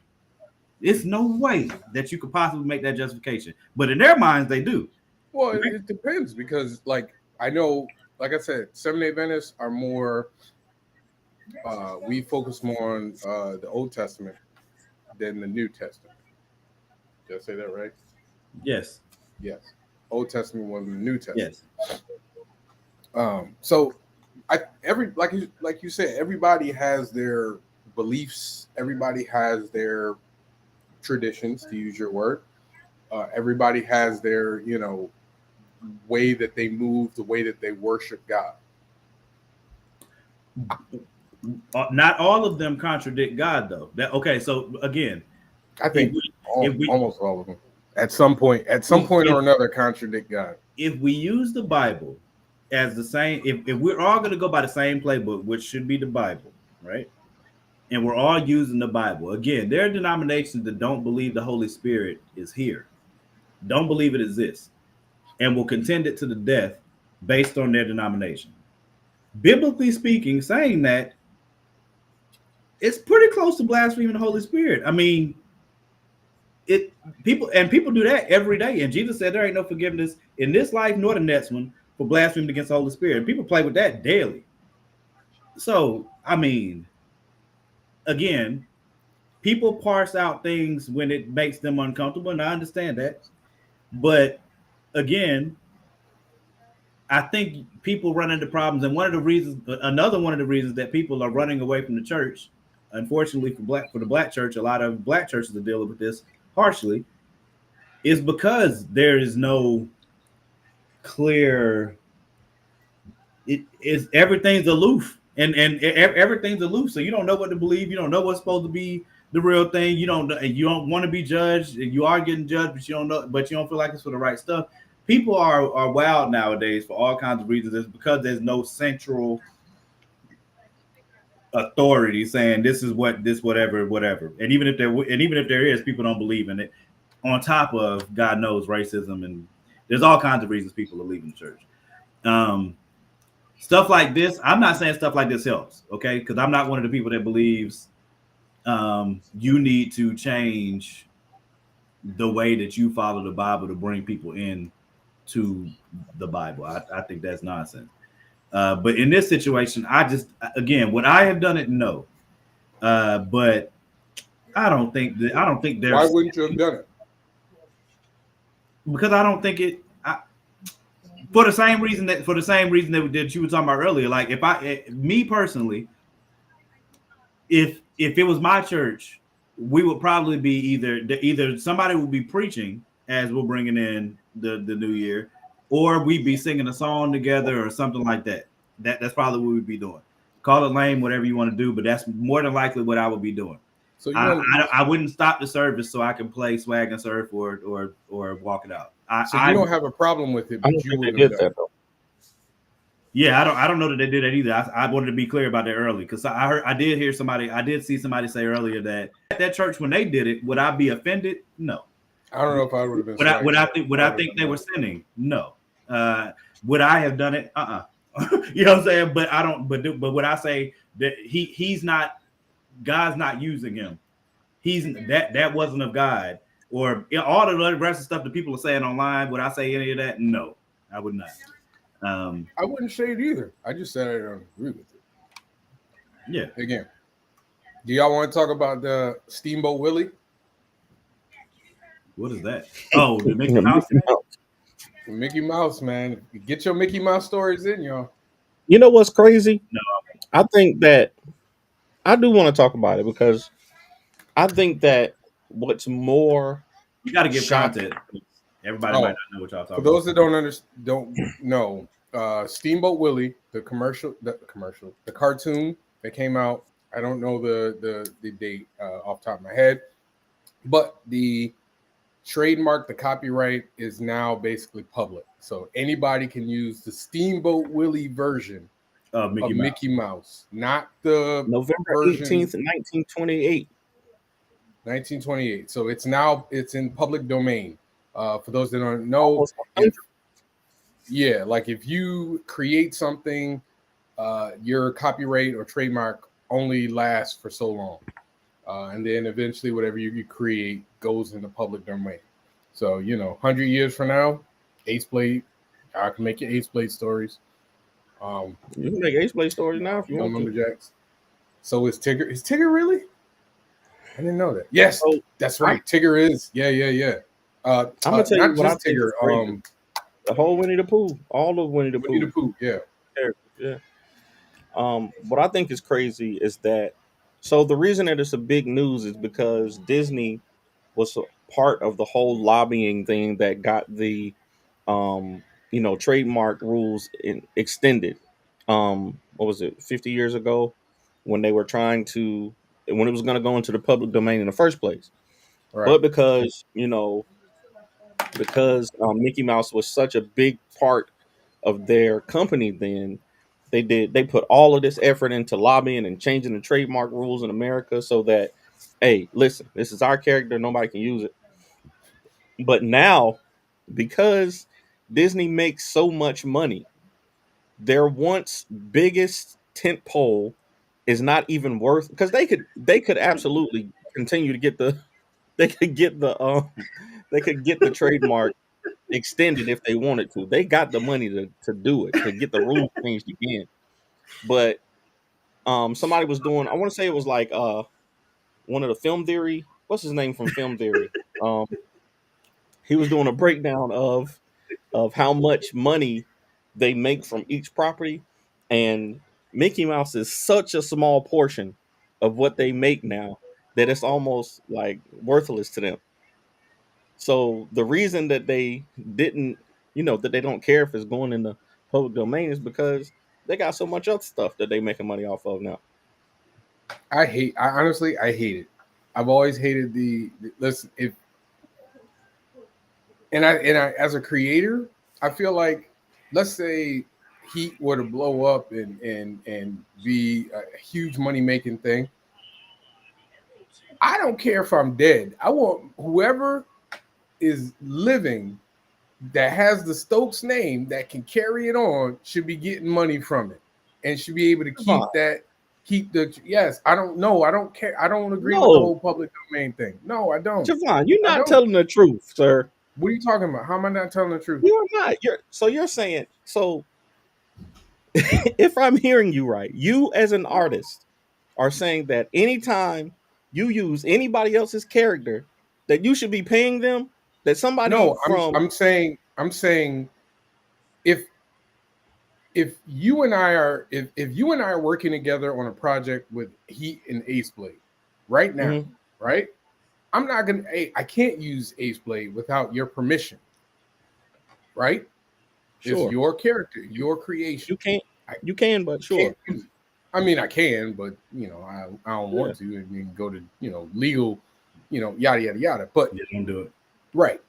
that you could possibly make that justification. But in their minds, they do. Well, it depends, because like I know, like I said, Seventh-day Adventists are more we focus more on the Old Testament than the New Testament. Did I say that right? Yes. Old Testament more than the New Testament. Yes. So like you said, everybody has their beliefs, everybody has their traditions, to use your word. Everybody has their, way that they move, the way that they worship God. Not all of them contradict God, though. So again, I think almost all of them at some point or another contradict God. If we use the Bible as the same, if we're all going to go by the same playbook, which should be the Bible, right? And we're all using the Bible. Again, there are denominations that don't believe the Holy Spirit is here, don't believe it exists, and will contend it to the death based on their denomination. Biblically speaking, saying that, it's pretty close to blaspheming the Holy Spirit. I mean, people do that every day. And Jesus said there ain't no forgiveness in this life nor the next one for blaspheming against the Holy Spirit. People play with that daily. So, I mean, again, people parse out things when it makes them uncomfortable, and I understand that. But again, I think people run into problems, and another one of the reasons that people are running away from the church, unfortunately for the black church, a lot of black churches are dealing with this harshly, is because there is no clear. Everything's aloof, and everything's aloof. So you don't know what to believe. You don't know what's supposed to be the real thing. You don't want to be judged. You are getting judged, but you don't know. But you don't feel like it's for the right stuff. People are wild nowadays for all kinds of reasons. It's because there's no central. authority saying this is what this whatever. And even if there is, people don't believe in it. On top of God knows racism, and there's all kinds of reasons people are leaving the church. Stuff like this, I'm not saying stuff like this helps, okay? Because I'm not one of the people that believes you need to change the way that you follow the Bible to bring people in to the Bible. I think that's nonsense. But in this situation, again, would I have done it? No. But I don't think there's. Why wouldn't you have done it? Because I don't think it. For the same reason that you were talking about earlier. Like me personally, if it was my church, we would probably be either somebody would be preaching as we're bringing in the new year, or we'd be singing a song together or something like that. That's probably what we'd be doing. Call it lame, whatever you want to do, but that's more than likely what I would be doing. So I wouldn't stop the service so I can play swag and surf or walk it out. You don't have a problem with it, but you would have done that though. Yeah, I don't know that they did that either. I wanted to be clear about that early because I did see somebody say earlier that at that church when they did it, would I be offended? No. I don't know if I would have been. Would I think they were sinning? No. Would I have done it? You know what I'm saying? But I don't. But would I say that he's not? God's not using him. That wasn't of God. Or all the rest of stuff that people are saying online. Would I say any of that? No, I would not. I wouldn't say it either. I just said I don't agree with it. Yeah. Again, do y'all want to talk about the Steamboat Willie? What is that? Oh, the Mickey Mouse. Mickey Mouse, man. Get your Mickey Mouse stories in, y'all. You know what's crazy? No. I think that I do want to talk about it because I think that what's more, you got to give content. Everybody might not know what y'all talking about. For those that don't know, Steamboat Willie, the cartoon that came out. I don't know the date off the top of my head, but the trademark, the copyright is now basically public, so anybody can use the Steamboat Willie version of Mickey Mouse, not the November 18th, 1928. 1928. So it's in public domain. For those that don't know, if you create something, your copyright or trademark only lasts for so long. And then eventually whatever you create goes into public domain. So, 100 years from now, Ace Blade, I can make your Ace Blade stories. You can make Ace Blade stories now if you want Lumberjacks. So is Tigger? Is Tigger really? I didn't know that. Yes, that's right. Tigger is. Yeah. I'm gonna tell you what I think Tigger. The whole Winnie the Pooh, all of Winnie the Pooh. Winnie the Pooh, yeah. What I think is crazy is that. So the reason that it's a big news is because Disney was a part of the whole lobbying thing that got the, trademark rules extended. What was it? 50 years ago, when it was going to go into the public domain in the first place. Right. But because Mickey Mouse was such a big part of their company, then they put all of this effort into lobbying and changing the trademark rules in America so that, hey, listen, this is our character, nobody can use it. But now, because Disney makes so much money, their once biggest tentpole is not even worth, because they could absolutely continue to get the trademark extended if they wanted to. They got the money to do it, to get the rules changed again. But somebody was doing, I want to say it was like one of the Film Theory, what's his name from Film Theory? He was doing a breakdown of how much money they make from each property, and Mickey Mouse is such a small portion of what they make now that it's almost like worthless to them. So the reason that they didn't, that they don't care if it's going in the public domain is because they got so much other stuff that they making money off of now. I honestly hate it. I've always hated listen, I as a creator, I feel like, let's say Heat were to blow up and be a huge money making thing, I don't care if I'm dead. I want whoever is living that has the Stokes name that can carry it on should be getting money from it and should be able to keep that. Keep the yes. I don't know. I don't care. I don't agree with the whole public domain thing. No, I don't. Javon, you're not telling the truth, sir. What are you talking about? How am I not telling the truth? You're not. You're saying so. If I'm hearing you right, you as an artist are saying that anytime you use anybody else's character, that you should be paying them. That somebody I'm saying if you and I are if you and I are working together on a project with Heat and Ace Blade right now, right? I'm not gonna. I can't use Ace Blade without your permission, right? Sure. It's your character, your creation. You can't. You can, but sure. I mean, I can, but I don't want to. And you can go to legal, yada yada yada. But you don't do it, right?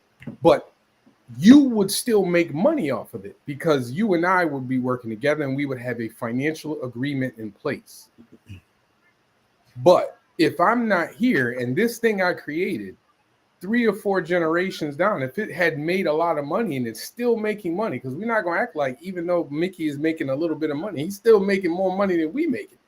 But you would still make money off of it because you and I would be working together, and we would have a financial agreement in place. But if I'm not here, and this thing I created 3 or 4 generations down, if it had made a lot of money and it's still making money, because we're not going to act like even though Mickey is making a little bit of money, he's still making more money than we making.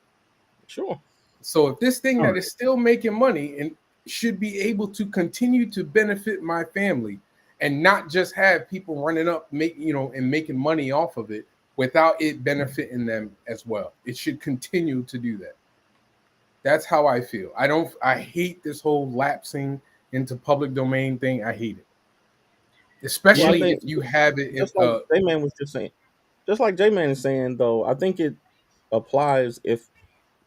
Sure. So if this thing that is still making money and should be able to continue to benefit my family and not just have people running up, and making money off of it without it benefiting them as well, it should continue to do that. That's how I feel. I hate this whole lapsing into public domain thing. I hate it, especially if you have it. Just like J-Man was just saying. Just like J-Man is saying, though, I think it applies if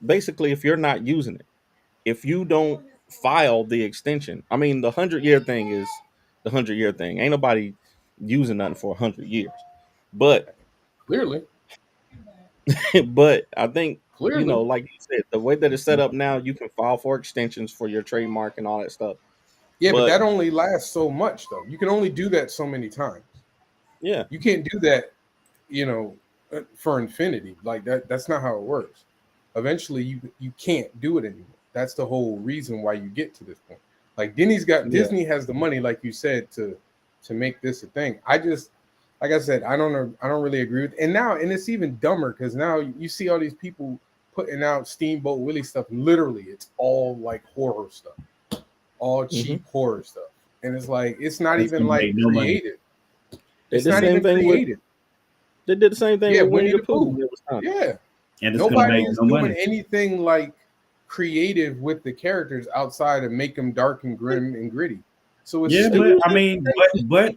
you're not using it, if you don't file the extension. I mean, the 100-year thing is the 100-year thing. Ain't nobody using nothing for 100 years, but clearly. But I think clearly, like you said, the way that it's set up now, you can file for extensions for your trademark and all that stuff. Yeah, but that only lasts so much, though. You can only do that so many times. Yeah, you can't do that, for infinity. Like that. That's not how it works. Eventually, you can't do it anymore. That's the whole reason why you get to this point. Like Disney has the money, like you said, to make this a thing. Like I said, I don't know. I don't really agree with it. And it's even dumber because now you see all these people putting out Steamboat Willie stuff. Literally, it's all like horror stuff, all cheap horror stuff. And it's like, it's not even like creative. It's not even creative. They did the same thing with Winnie the Pooh. Yeah. And nobody is doing anything like creative with the characters outside of make them dark and grim and gritty. So it's but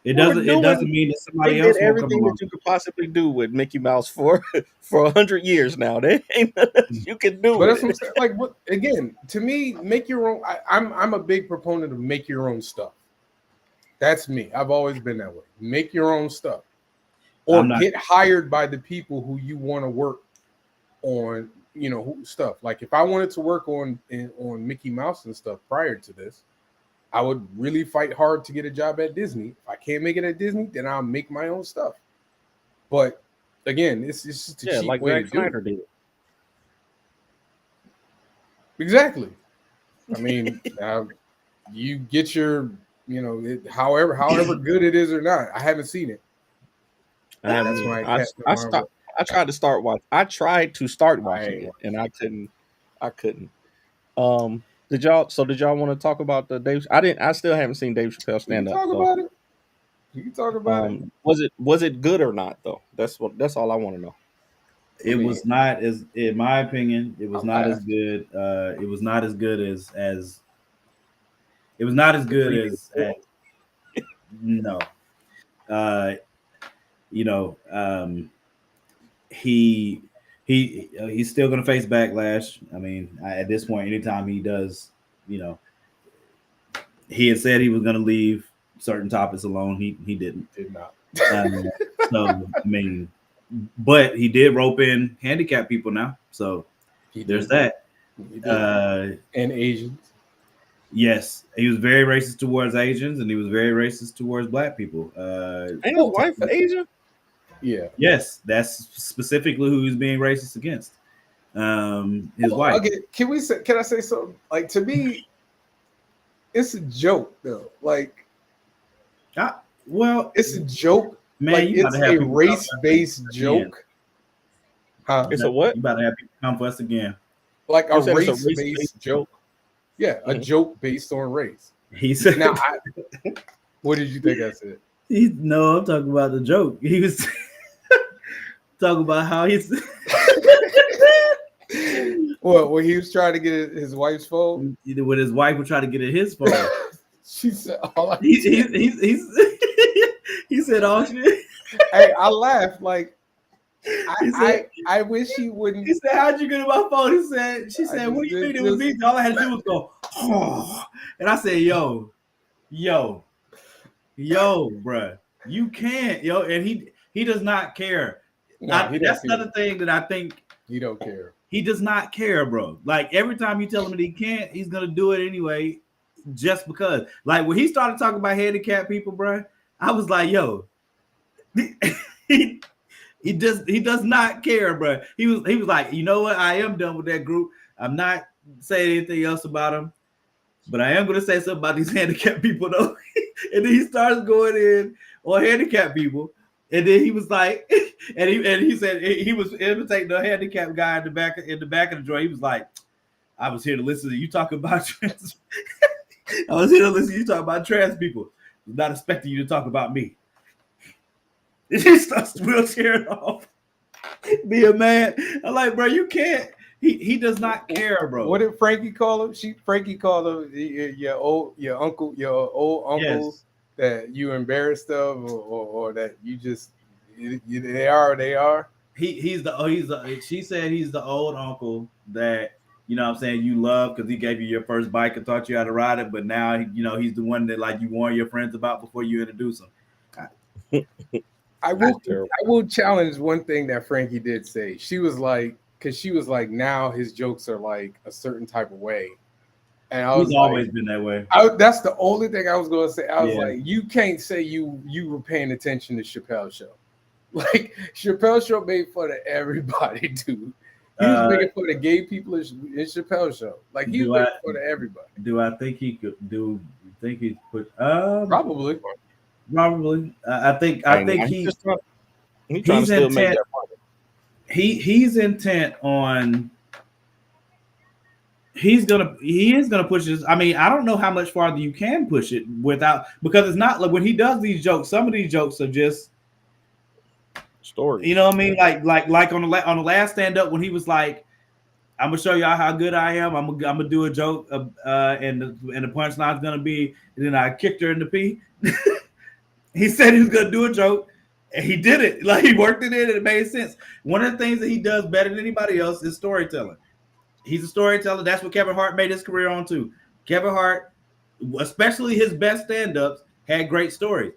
it doesn't mean that somebody else did everything that you could possibly do with Mickey Mouse for 100 years now. There ain't nothing you can do. But that's what I'm saying. Like, again, to me, make your own. I'm a big proponent of make your own stuff. That's me. I've always been that way. Make your own stuff, or get hired by the people who you want to work on. Stuff. Like if I wanted to work on Mickey Mouse and stuff prior to this, I would really fight hard to get a job at Disney. If I can't make it at Disney, then I'll make my own stuff. But again, it's just a cheap way to do it. Did. Exactly. I mean, you get your, however good it is or not. I haven't seen it. I tried to start watching. I tried to start watching it, and I couldn't. Did y'all want to talk about the Dave? I still haven't seen Dave Chappelle stand up. You can talk about it. Was it good or not though? That's all I want to know. It was not as, in my opinion, it was not as good. It was not as good as it was not as good as no. He's still going to face backlash. I mean, at this point, anytime he does, he had said he was going to leave certain topics alone. He did not. So I mean, but he did rope in handicapped people now. So there's that. And Asians. Yes, he was very racist towards Asians, and he was very racist towards Black people. Ain't his wife Asian? Yeah. Yes, that's specifically who he's being racist against. His wife. Okay, can I say something? Like, to me, it's a joke though. Like, Well, it's a joke. man, Like, you about it's to have a people race-based again. joke. Huh? It's a what? You about to have people come for us again. Like a You said it's a race-based race-based joke. Yeah, a joke based on race. He said. Now, what did you think I said? No, I'm talking about the joke. He was talking about how he's. Well, when he was trying to get his wife's phone, When his wife would try to get at his phone. she said, "All I He said all shit. Hey, I laughed like He said, I wish he wouldn't. he said, "How'd you get in my phone?" She said, "What do you mean it was me? All I had to do was go, oh." And I said, yo, bruh, you can't, yo. And he does not care. That's another thing that I think he don't care. He does not care, bro. Like, every time you tell him that he can't, he's gonna do it anyway, just because. Like, when he started talking about handicapped people, bro, I was like, yo, he does not care, bro. He was like, you know what? I am done with that group. I'm not saying anything else about them, but I am gonna say something about these handicapped people though. And then he starts going in on handicapped people. And then he was like, and he said he was imitating the handicapped guy in the back of the joint. He was like, I was here to listen to you talk about trans. I was here to listen to you talk about trans people. I'm not expecting you to talk about me. And he starts wheelchairing off. Be a man. I'm like, bro, you can't. He does not care, bro. What did Frankie call him? Frankie called him your old uncle Yes. that you embarrassed of, or that you just they are. She said he's the old uncle that, you know what I'm saying, you love because he gave you your first bike and taught you how to ride it, but now, you know, he's the one that, like, you warn your friends about before you introduce him. I will challenge one thing that Frankie did say. She was like, because she was like, now his jokes are like a certain type of way. And I was He's always been that way. That's the only thing I was going to say. I was Yeah. like, you can't say you were paying attention to Chappelle's show. Like, Chappelle's show made fun of everybody, dude. He was making fun of gay people in Chappelle's show. Like, he was making fun of everybody. Do I think he could do? Think he put? Probably. I think he's trying to still make that money. He's intent on. He is gonna push this. I mean, I don't know how much farther you can push it without, because it's not like when he does these jokes. Some of these jokes are just stories. You know what I mean? Like on the last stand up when he was like, "I'm gonna show y'all how good I am. I'm gonna do a joke, and the punchline's gonna be," and then I kicked her in the pee. He said he was gonna do a joke, and he did it. Like, he worked it in, and it made sense. One of the things that he does better than anybody else is storytelling. He's a storyteller. That's what Kevin Hart made his career on too. Kevin Hart, especially his best stand-ups, had great stories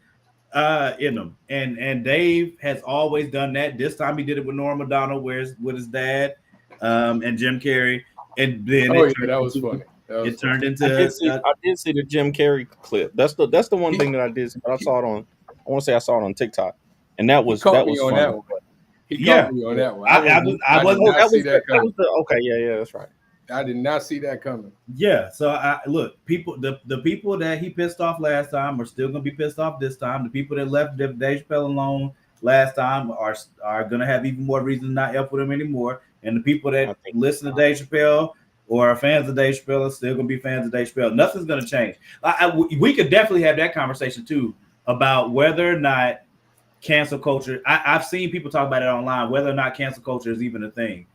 in them. And Dave has always done that. This time he did it with Norm Macdonald, with his dad, and Jim Carrey. And then that was funny. It turned into. I did see the Jim Carrey clip. That's the one thing that I did see. But I saw it on. I want to say I saw it on TikTok, and that was funny. He caught me on that one. I wasn't see that coming. Okay, yeah, that's right. I did not see that coming. Yeah, so look, the people that he pissed off last time are still gonna be pissed off this time. The people that left Dave Chappelle alone last time are gonna have even more reason to not help with him anymore. And the people that listen to Dave Chappelle or are fans of Dave Chappelle are still gonna be fans of Dave Chappelle. Nothing's gonna change. We could definitely have that conversation too about whether or not cancel culture. I've seen people talk about it online, whether or not cancel culture is even a thing.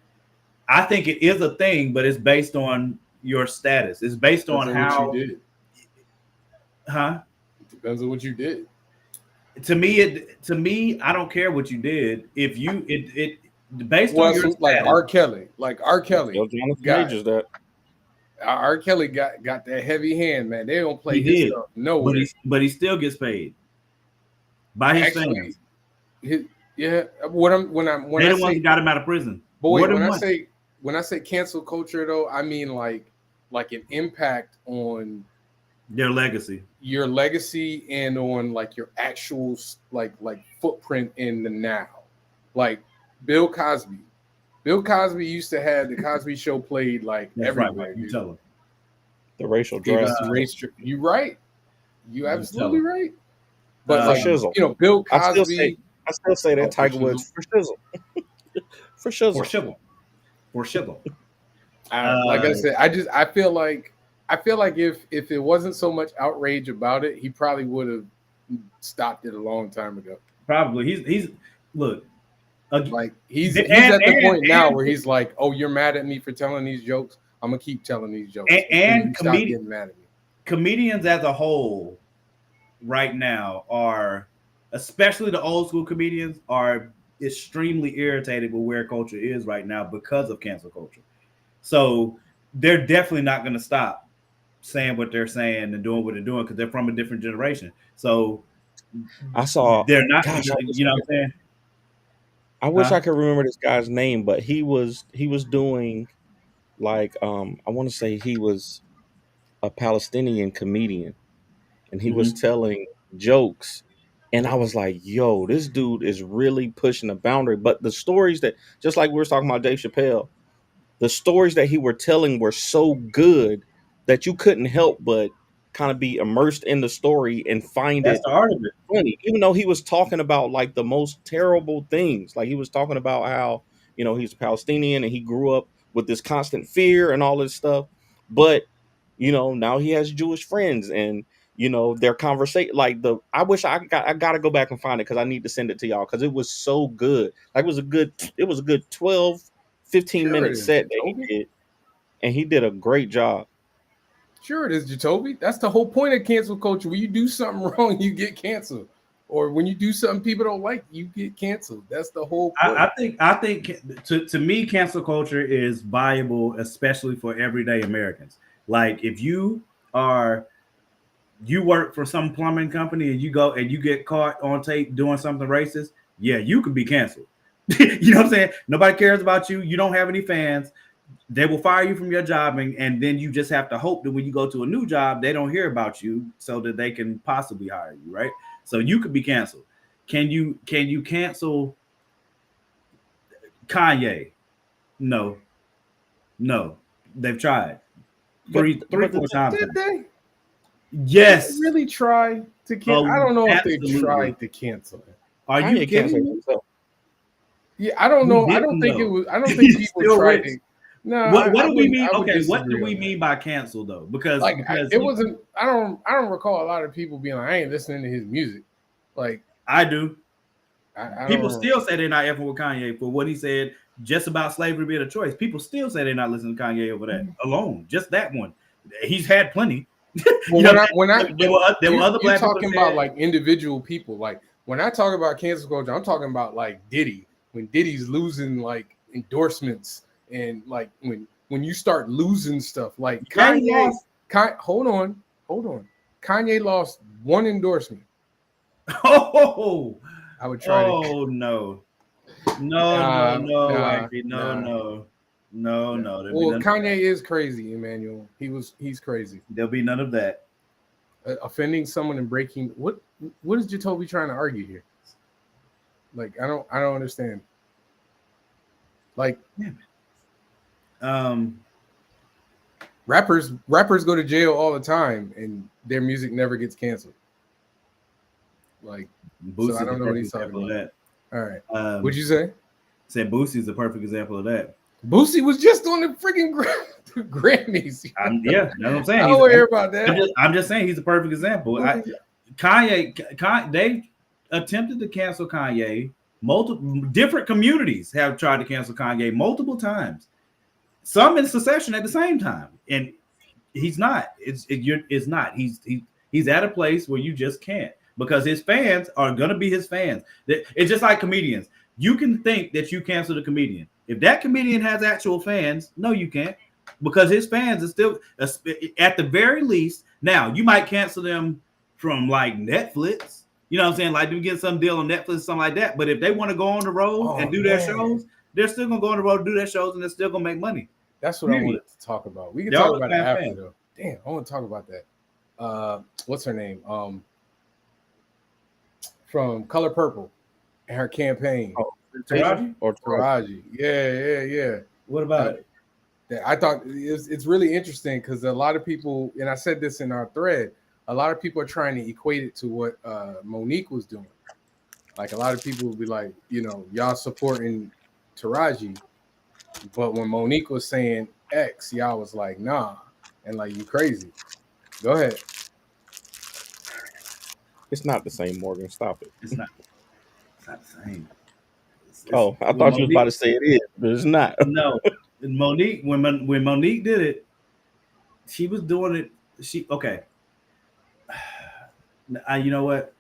I think it is a thing, but it's based on your status. It's based on how what you did. Huh? It depends on what you did. To me, I don't care what you did. If you based on your like status. R. Kelly. R. Kelly got that heavy hand, man. They don't play his stuff nowhere. But he still gets paid by his fans. When they the ones who got him out of prison. Boy, when I say cancel culture, though, I mean like an impact on their legacy, and on like your actual like footprint in the now. Like Bill Cosby. Bill Cosby used to have the Cosby Show played like That's everywhere. right. You tell him. The racial Gave us draft. the race. You right. You absolutely him. right. But For like shizzle. Bill I still say that for Tiger Woods for shizzle. For shizzle. For shizzle. Like I said, I feel like if it wasn't so much outrage about it, he probably would have stopped it a long time ago. Probably. He's look. Like he's at the point now where he's like, "Oh, you're mad at me for telling these jokes. I'm gonna keep telling these jokes." And stop getting mad at me. Comedians as a whole, right now, are, especially the old school comedians, are extremely irritated with where culture is right now because of cancel culture. So they're definitely not going to stop saying what they're saying and doing what they're doing because they're from a different generation. So I saw. They're not. Gosh, you know what I'm saying? I wish I could remember this guy's name, but he was doing like I want to say he was a Palestinian comedian, and he was telling jokes, and I was like, "Yo, this dude is really pushing the boundary." But the stories that, just like we were talking about Dave Chappelle, the stories that he were telling were so good that you couldn't help but kind of be immersed in the story and find That's it the art of it. funny, even though he was talking about like the most terrible things. Like he was talking about how, he's a Palestinian and he grew up with this constant fear and all this stuff. But, now he has Jewish friends and, their conversation, like I wish I got to go back and find it because I need to send it to y'all because it was so good. Like it was a good 12, 15 minute set that he did. And he did a great job. Sure it is, Jacoby. That's the whole point of cancel culture. When you do something wrong, you get canceled. Or when you do something people don't like, you get canceled. That's the whole point. I think to me, cancel culture is viable, especially for everyday Americans. Like if you work for some plumbing company and you go and you get caught on tape doing something racist, yeah, you could be canceled. You know what I'm saying? Nobody cares about you. You don't have any fans. They will fire you from your job, and then you just have to hope that when you go to a new job, they don't hear about you so that they can possibly hire you, right? So you could be canceled. Can you cancel Kanye? No. They've tried three, 4 times. Did they? Yes. Did they really try to cancel? I don't know if they tried to cancel it. Are you kidding me? Yeah, I don't know. I don't think it was. I don't think people tried to. No. What do we mean? Okay, what do we mean by cancel though? Because it wasn't. I don't recall a lot of people being like, "I ain't listening to his music." Like I do. People don't still say they're not effing with Kanye for what he said just about slavery being a choice. People still say they're not listening to Kanye over that alone. Just that one. He's had plenty. Well, there were other black people talking about like individual people. Like when I talk about cancel culture, I'm talking about like Diddy. When Diddy's losing like endorsements and like when you start losing stuff, like Kanye. Hold on. Kanye lost one endorsement. Oh, I would try to. Oh no. Actually, no. Well, Kanye is crazy, Emmanuel. He's crazy. There'll be none of that. Offending someone and breaking what is Jacoby trying to argue here? Like I don't understand. Like rappers go to jail all the time and their music never gets canceled. Like Boosie's so I don't know what he's talking about. That. All right. What'd you say? Said Boosie's a perfect example of that. Boosie was just on the freaking Grammys. Yeah, that's what I'm saying. I don't worry about that. I'm just saying he's a perfect example. Kanye, they attempted to cancel Kanye. Multiple different communities have tried to cancel Kanye multiple times. Some in succession at the same time, and he's not. It's not. He's at a place where you just can't because his fans are gonna be his fans. It's just like comedians. You can think that you cancel the comedian. If that comedian has actual fans, no, you can't, because his fans are still, at the very least. Now you might cancel them from like Netflix. You know what I'm saying? Like them get some deal on Netflix, something like that. But if they want to go on the road and do their shows, they're still gonna go on the road and do their shows, and they're still gonna make money. That's what I wanted to talk about. We can talk about it after though. Damn, I want to talk about that. What's her name? From Color Purple and her campaign. Taraji? or Taraji. Yeah. What about it? I thought it's really interesting because a lot of people, and I said this in our thread, a lot of people are trying to equate it to what Monique was doing. Like a lot of people will be like, y'all supporting Taraji, but when Monique was saying X, y'all was like, nah, and like you crazy. Go ahead. It's not the same, Morgan. Stop it. It's not the same. Oh, I thought you was about to say it is, but it's not. No, Monique. When Monique did it, she was doing it. Okay. You know what?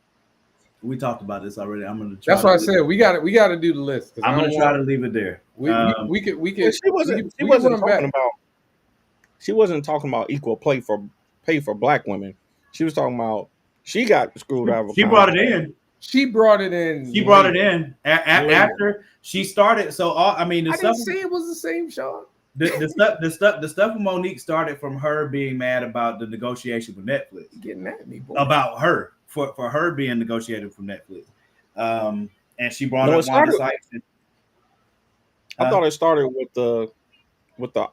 We talked about this already. I'm gonna. That's why I said we got to do the list. I'm gonna try to leave it there. We could. She wasn't talking about. She wasn't talking about equal pay for black women. She was talking about she got screwed out of. She brought it in. She brought it in. She brought it in after she started. So I didn't say it was the same, Sean. The stuff with Monique started from her being mad about the negotiation with Netflix. Getting at me, boy. About her for her being negotiated from Netflix. And she brought up Wanda Sykes. I thought it started with the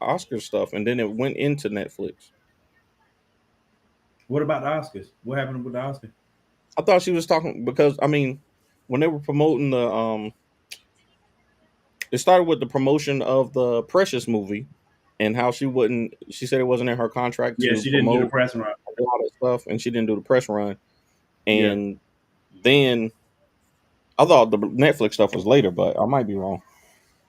Oscar stuff, and then it went into Netflix. What about the Oscars? What happened with the Oscars? I thought she was talking because when they were promoting it started with the promotion of the Precious movie, and how she said it wasn't in her contract. Yeah, she didn't do the press run. A lot of stuff, and she didn't do the press run. And then I thought the Netflix stuff was later, but I might be wrong.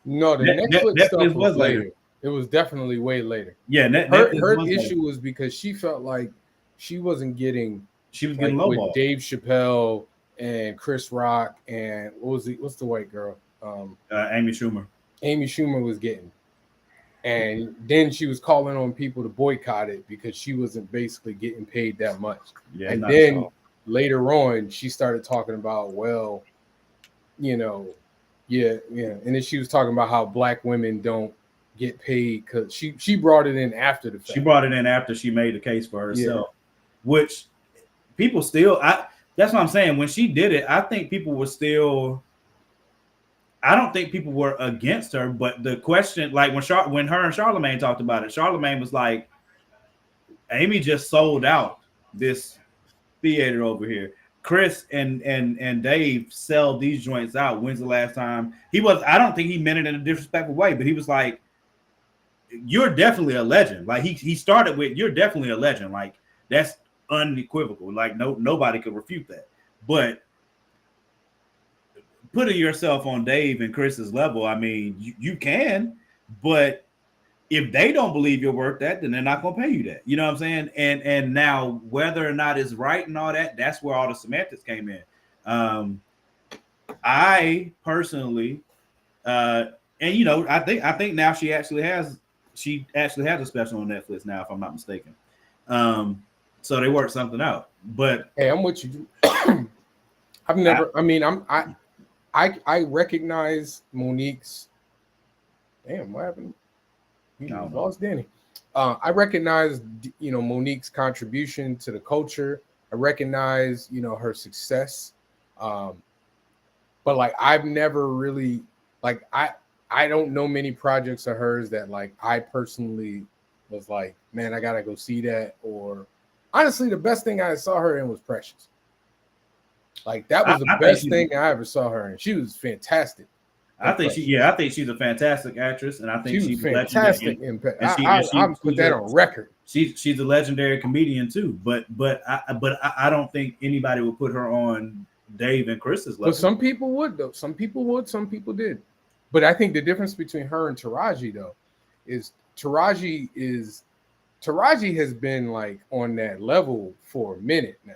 No, the Netflix stuff was later. It was definitely way later. Yeah, her issue was because she felt like she wasn't getting. She was getting lowballed. With Dave Chappelle and Chris Rock and what's the white girl? Amy Schumer. Amy Schumer was getting, and then she was calling on people to boycott it because she wasn't basically getting paid that much. Yeah, and then later on, she started talking about, well, and then she was talking about how black women don't get paid because she brought it in after the fact. She brought it in after she made the case for herself, which people still. That's what I'm saying. When she did it, I think people were still. I don't think people were against her, but the question, like when her and Charlemagne talked about it, Charlemagne was like, "Amy just sold out this theater over here. Chris and Dave sell these joints out. When's the last time he was?" I don't think he meant it in a disrespectful way, but he was like, "You're definitely a legend." Like he started with, "You're definitely a legend." Like that's unequivocal. Like nobody could refute that. But putting yourself on Dave and Chris's level, I mean, you can, but if they don't believe you're worth that, then they're not going to pay you that. You know what I'm saying? And now whether or not it's right and all that, that's where all the semantics came in. I personally, and I think now she actually has a special on Netflix now, if I'm not mistaken. So they worked something out. But hey, I'm with you. I've never. I recognize Monique's. Damn, what happened? You lost Danny. I recognize, Monique's contribution to the culture. I recognize, her success. But like, I've never really, like, I don't know many projects of hers that like I personally was like, man, I gotta go see that. Or honestly, the best thing I saw her in was Precious. Like that was the best thing I ever saw her in. She was fantastic. I think she's a fantastic actress, and I think she's fantastic. I'm put that on record. She's a legendary comedian too. But I don't think anybody would put her on Dave and Chris's level. But some people would though. Some people would. Some people did. But I think the difference between her and Taraji though is Taraji has been like on that level for a minute now.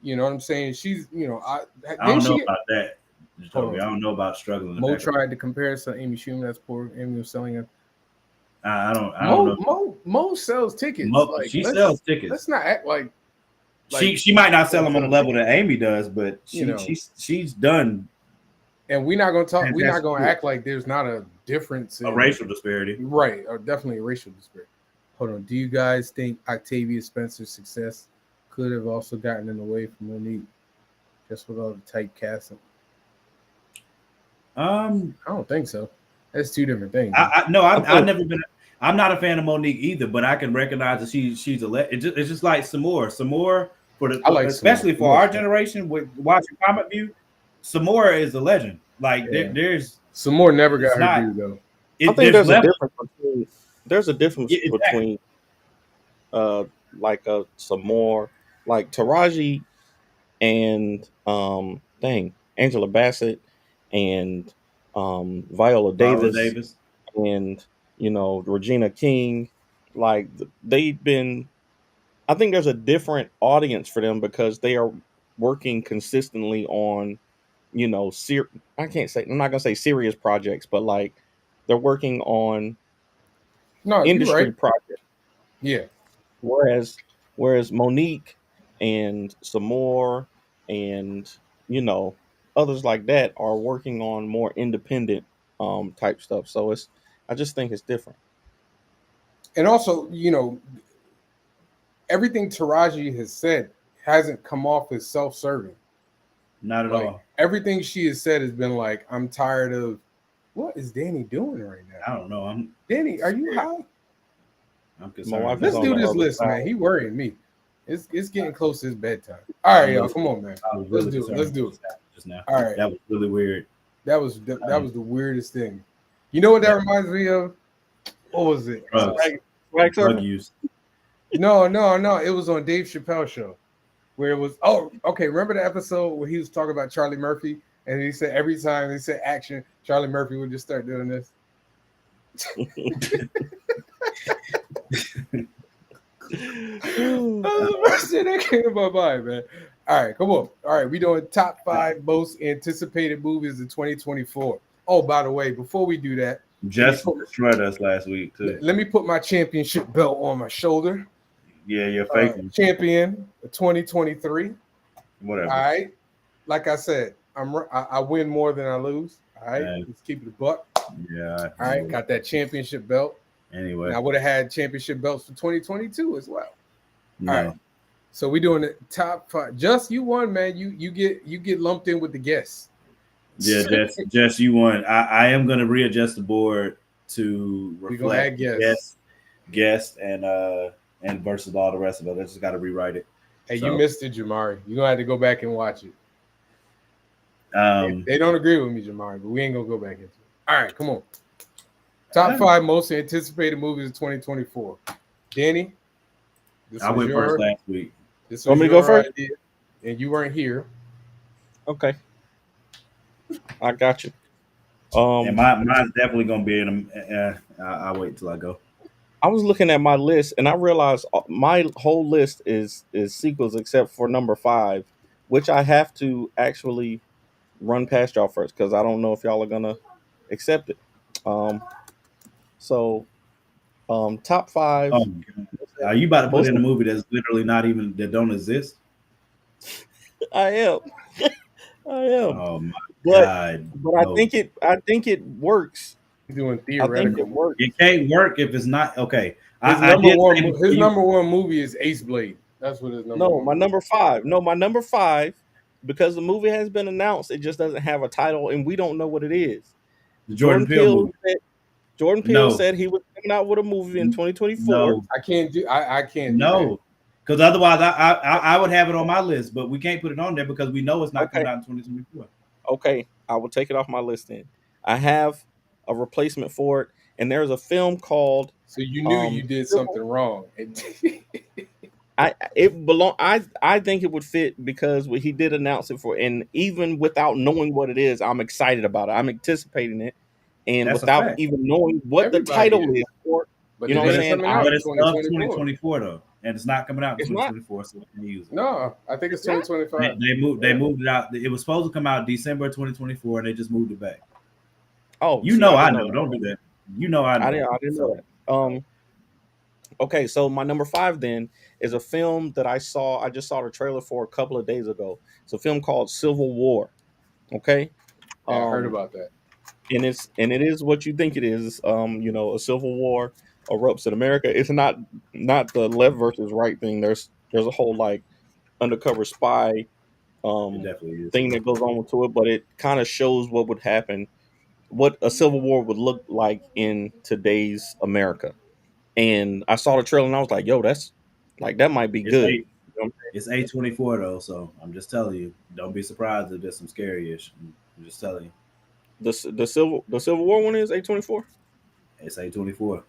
You know what I'm saying? She's, I don't know about that. I don't know about struggling. Mo tried to compare us to Amy Schumer. That's poor. Amy was selling it. I don't know. Mo sells tickets. She sells tickets. Let's not act like she might not sell them on the level that Amy does, but she's done. And we're not going to talk. We're not going to act like there's not a difference. A racial disparity, right? Or definitely a racial disparity. Hold on. Do you guys think Octavia Spencer's success could have also gotten in the way from Monique, just with all the tight casting? I don't think so. That's two different things. No, I I've think never been. I'm not a fan of Monique either, but I can recognize that she's it's just like Samora I like Samora. especially for our generation with watching Comic View. Samora is a legend. Like Yeah. there's Samora never got it's her not. due though. I think There's there's a levels. difference between there's a difference Yeah, exactly. between like some more like Taraji and Angela Bassett and Viola Viola Davis Davis. and Regina King, like they've been. I think there's a different audience for them because they are working consistently on, I can't say, I'm not gonna say serious projects, but like they're working on No, you're industry right. projects. Yeah. Whereas Monique and Samore and others like that are working on more independent type stuff. So I just think it's different. And also, everything Taraji has said hasn't come off as self-serving. Not at Like all. everything she has said has been like, I'm tired of what is Danny doing right now? I don't know. Danny, are you high? I'm My wife concerned. is Let's on do the this other list, side. man. He worrying me. It's getting close to his bedtime. All right, y'all. Come on, man. I was Let's really do it. concerned Let's do it. just now. All right. That was really weird. That was the weirdest thing. You know what that reminds me of? What was it? Drugs. Swag Drug surfing? use. No. It was on Dave Chappelle's show where it was. Oh, okay. Remember the episode where he was talking about Charlie Murphy, and he said every time they said action, Charlie Murphy would just start doing this. That's the first thing that came to my mind, man. All right, come on. All right, we doing top 5 most anticipated movies of 2024. Oh, by the way, before we do that, Jess destroyed us last week too. let me put my championship belt on my shoulder. Yeah, you're faking. Champion of 2023. Whatever. All right. Like I said, I win more than I lose. All right. Yeah. Let's keep it a buck. Yeah. All right. Got that championship belt. Anyway. And I would have had championship belts for 2022 as well. No. All right. So we're doing the top 5. Just you won, man. You get lumped in with the guests. Yeah, Jess, you won. I am gonna readjust the board to reflect guest and versus all the rest of it. I just gotta rewrite it. Hey, you missed it, Jamari. You're gonna have to go back and watch it. They don't agree with me, Jamari, but we ain't gonna go back into it. All right, come on. Top 5 most anticipated movies of 2024. Danny, I went first last week. This Want me to go first? Idea, and you weren't here. Okay, I got you. And mine's definitely gonna be in them. I'll wait until I go. I was looking at my list and I realized my whole list is sequels except for number 5, which I have to actually run past y'all first because I don't know if y'all are gonna accept it. Top 5. Are you about to put in a movie that's literally not even that don't exist? I am. Oh my God! But no. I think it works. You're doing theoretical. I think it works. It can't work if it's not okay. His number one movie is Ace Blade. That's what his number. No, my number 5. No, my number 5, because the movie has been announced. It just doesn't have a title, and we don't know what it is. The Jordan Peele movie. Jordan Peele said he was coming out with a movie in 2024. No, I can't do. I can't. No, because otherwise, I would have it on my list, but we can't put it on there because we know it's not coming out in 2024. Okay, I will take it off my list then. I have a replacement for it, and there's a film called. So you knew you did something wrong. I think it would fit because he did announce it for, and even without knowing what it is, I'm excited about it. I'm anticipating it. And that's without even knowing what the title is for, you know what I'm saying? But it's 2024 though, and it's not coming out in 2024, so we can use it. No, I think it's 2025. They moved it out. It was supposed to come out December 2024, and they just moved it back. Oh, I know. Don't do that. You know I know. I didn't know that. Okay, so my number 5 then is a film that I just saw the trailer for a couple of days ago. It's a film called Civil War. Okay, I heard about that. And it is what you think it is. A civil war erupts in America. It's not the left versus right thing. There's a whole like undercover spy thing that goes on to it, but it kind of shows what would happen what a civil war would look like in today's America. And I saw the trailer and I was like, yo, that's like that might be It's good. eight. It's 824 though, so I'm just telling you. Don't be surprised if there's some scary ish. I'm just telling you. The Civil War one is 824. It's 824.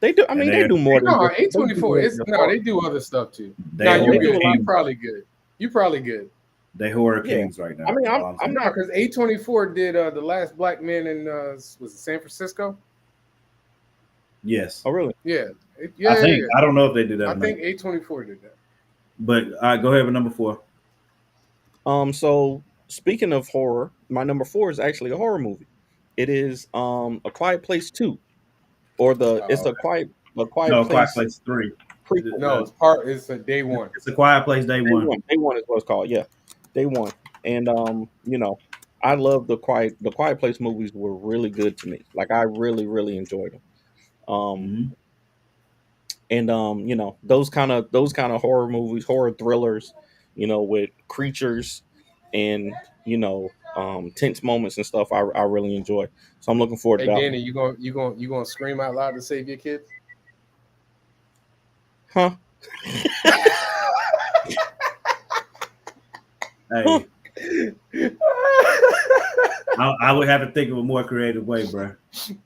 They do. I And mean, they do more than No, just, eight they do twenty four. more than It's just no, horror. they do other stuff too. They No, you they horror do good. a lot. You kings. probably good. You probably good. They horror Yeah. kings right now. I mean, That's all I'm I'm saying. No, not. because A24 did the last black man in was it San Francisco? Yes. Oh, really? Yeah, I think I don't know if they did that. I or think not. A24 did that. But go ahead with number 4. So speaking of horror, my number 4 is actually a horror movie. It is A Quiet Place 2, or it's Oh, a Quiet No, Quiet Place Place 3. prequel. no, it's a day one. It's a Quiet Place Day Day One. one. Day one is what it's called. Yeah, Day One. And I love the Quiet Place movies were really good to me. Like I really, really enjoyed them. Mhm. And those kind of horror movies, horror thrillers, with creatures and tense moments and stuff. I really enjoy. So I'm looking forward to Hey that Danny, one. you gonna scream out loud to save your kids? Huh? Hey, I would have to think of a more creative way, bro.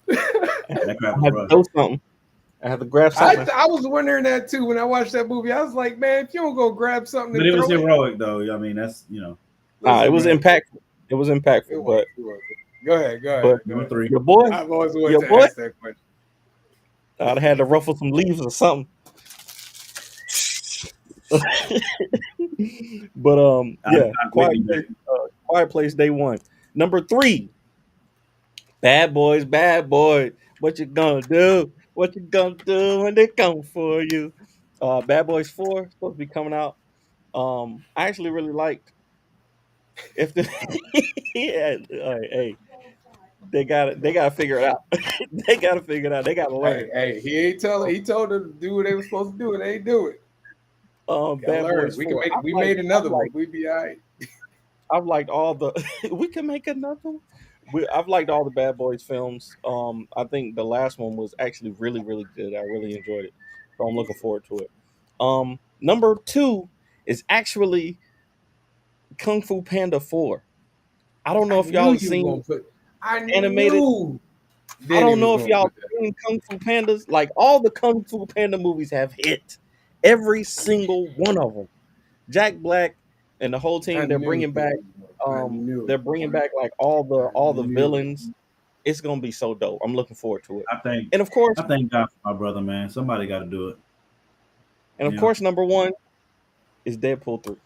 That crap I was had to rough. do something. I had to grab something. I was wondering that too when I watched that movie. I was like, man, if you don't go grab something But and it was throw it. heroic, though. I mean, that's It was man, impactful. It was impactful. it was. Go ahead. But number 3. your boy, I've always wanted your to boy, ask that question. I'd have had to ruffle some leaves or something. But yeah, Quiet Place Day One. Number 3, Bad Boys, Bad Boys. What you gonna do? What you gonna do when they come for you? Bad Boys 4 supposed to be coming out. I actually really liked if the yeah, hey, they gotta figure it out. They gotta figure it out. They gotta learn. Hey, he ain't telling. He told them to do what they were supposed to do, and they ain't do it. Bad Learn. Boys We 4. can make. We made another one. We be all right. I've liked all the. We can make another one. I've liked all the Bad Boys films. I think the last one was actually really, really good. I really enjoyed it, so I'm looking forward to it. Number 2 is actually Kung Fu Panda 4. I don't know I if knew y'all you were seen gonna put. I animated. knew. I Danny don't was know if gonna y'all put that. seen Kung Fu Pandas. Like all the Kung Fu Panda movies have hit. Every single one of them. Jack Black and the whole I team. They're knew. bringing back. I knew. They're bringing back like all the villains. It's gonna be so dope. I'm looking forward to it. And of course, I thank God for my brother, man. Somebody got to do it. and of course, number 1 is Deadpool 3.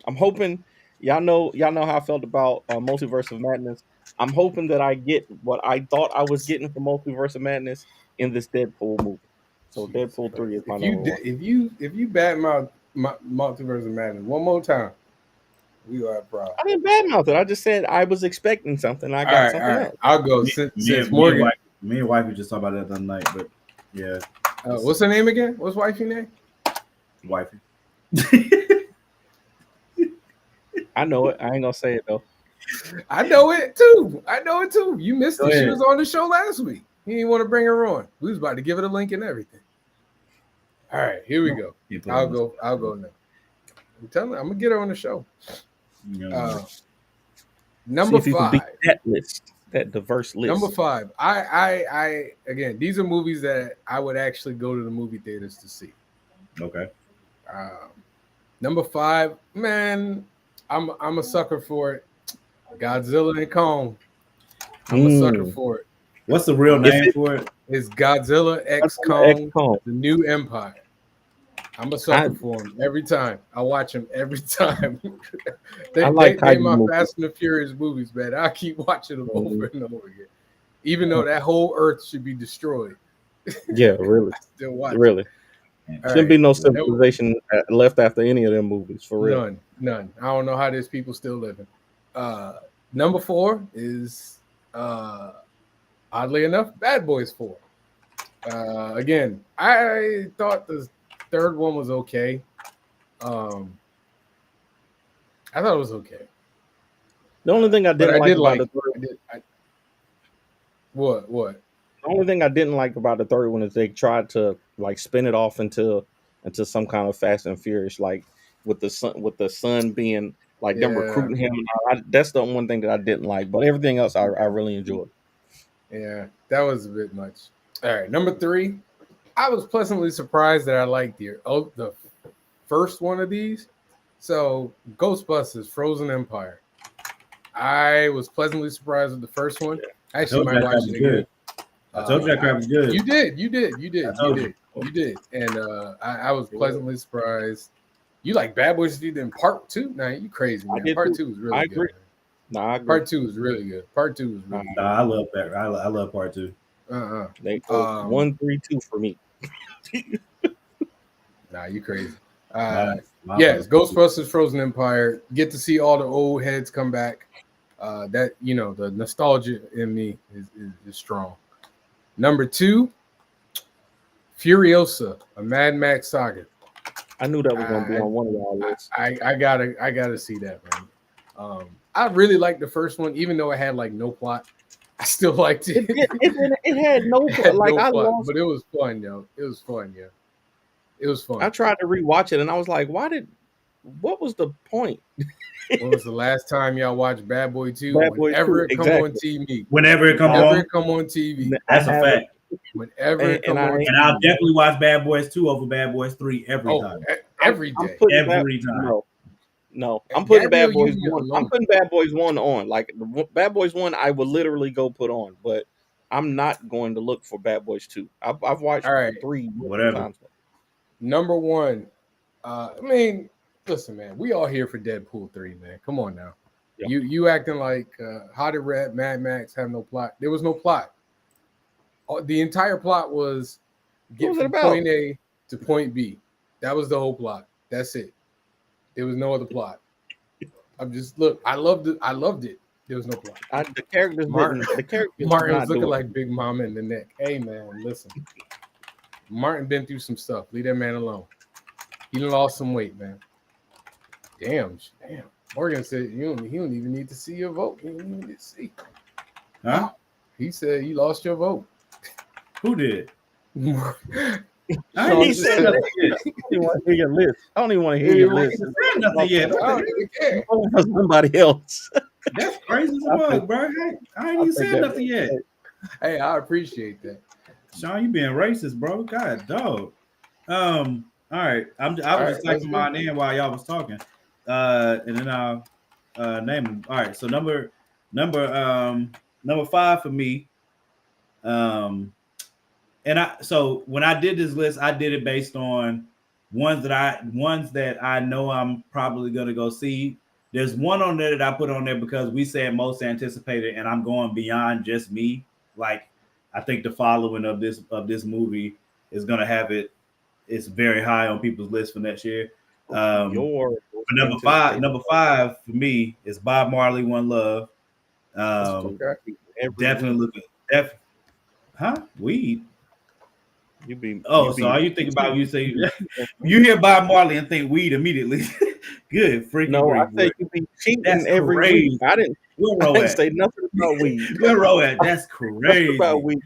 I'm hoping y'all know how I felt about Multiverse of Madness. I'm hoping that I get what I thought I was getting from Multiverse of Madness in this Deadpool movie. So Jesus Deadpool 3 is my If number 1. if you badmouth Multiverse of Madness one more time, we are proud. I didn't badmouth it. I just said I was expecting something. I got something else. I'll go since Morgan. Me and wife were just talking about that the other night, but yeah. What's her name again? What's wifey name? Wifey. I know it. I ain't gonna say it though. I know it too. You missed Go it. She ahead. was on the show last week. He didn't want to bring her on. We was about to give it a link and everything. All right, here we go. I'll go now. I'm telling you, I'm gonna get her on the show. Number See if you can 5. beat that list, that diverse list. Number 5. I again, these are movies that I would actually go to the movie theaters to see. Okay. Number 5, man, I'm a sucker for it. Godzilla and Kong. I'm a sucker for it. What's the real name for it? It's Godzilla X Kong, The New Empire. I'm a sucker for him every time. I watch him every time. They my Fast and the Furious movies, man. I keep watching them over and over again. Even though that whole Earth should be destroyed. Yeah, really. Still watch. Really. Shouldn't be no civilization left after any of them movies, for real. None. I don't know how there's people still living. Number 4 is oddly enough, Bad Boys 4. Again, I thought the third one was okay. I thought it was okay. The only thing I didn't like about the third, What? The only thing I didn't like about the third one is they tried to like spin it off into some kind of Fast and Furious, like with the son being like them Yeah, recruiting him. That's the one thing that I didn't like, but everything else I really enjoyed. yeah, that was a bit much. All right, number 3. I was pleasantly surprised that I liked the first one of these. So, Ghostbusters: Frozen Empire. I was pleasantly surprised with the first one. I actually might watch it again. I told you that crap was good. You did. You did. And I was Yeah. pleasantly surprised. You like Bad Boys 3 in part 2? Nah, you crazy, I man. did Part too. 2 was really I good. agree. No, I agree. Part 2 was really good. Part 2 was really good. I love that. I love part 2. They go 1, 3, 2 for me. Nah, you crazy. Yes, Ghostbusters: Frozen Empire. Get to see all the old heads come back. That the nostalgia in me is strong. Number 2, Furiosa, a Mad Max saga. I knew that was gonna be on one of y'all lists. I gotta see that, man. I really liked the first one, even though it had like no plot. I still liked it. It had no plot. Like I lost, but it was fun, yo. It was fun. I tried to rewatch it, and I was like, what was the point? When was the last time y'all watched Bad Boy 2? Bad Boy 2, It come on TV. Whenever it come on TV. That's a fact. Whenever it come on TV. And I'll definitely watch Bad Boys 2 over Bad Boys 3 every time. Every day. Every time. No, I'm putting Bad Boys 1. I'm putting Bad Boys 1 on. Like Bad Boys 1, I would literally go put on, but I'm not going to look for Bad Boys 2. I've watched 3 whatever times. Number 1. I mean, listen, man, we all here for Deadpool 3, man. Come on now. Yeah. You acting like How Did Mad Max have no plot? There was no plot. The entire plot was get from point A to point B. That was the whole plot. That's it. There was no other plot. I loved it. There was no plot. The characters Martin was looking like like Big Mama in the neck. Hey man, listen. Martin been through some stuff. Leave that man alone. He lost some weight, man. Damn. Morgan said he don't even need to see your vote. He don't even need to see. Huh? He said you lost your vote. Who did? He said nothing yet. I don't want to hear your list. I don't even want to hear your list. Said nothing yet. I don't even care. Somebody else. That's crazy as fuck, bro. Hey, I ain't even said nothing yet. Hey, I appreciate that. Sean, you being racist, bro. God, dog. All right. I was just typing mine in while y'all was talking. And then I'll name them. All right. So number 5 for me. So when I did this list, I did it based on ones that I know I'm probably gonna go see. There's one on there that I put on there because we said most anticipated, and I'm going beyond just me. Like I think the following of this movie is gonna have it. It's very high on people's list for next year. Number five for me is Bob Marley, One Love. Definitely looking. Weed. So are you thinking about you say you hear Bob Marley and think weed immediately? Good, freaking. No, I think you be cheating every week. I didn't say nothing about weed. That's crazy. About weed.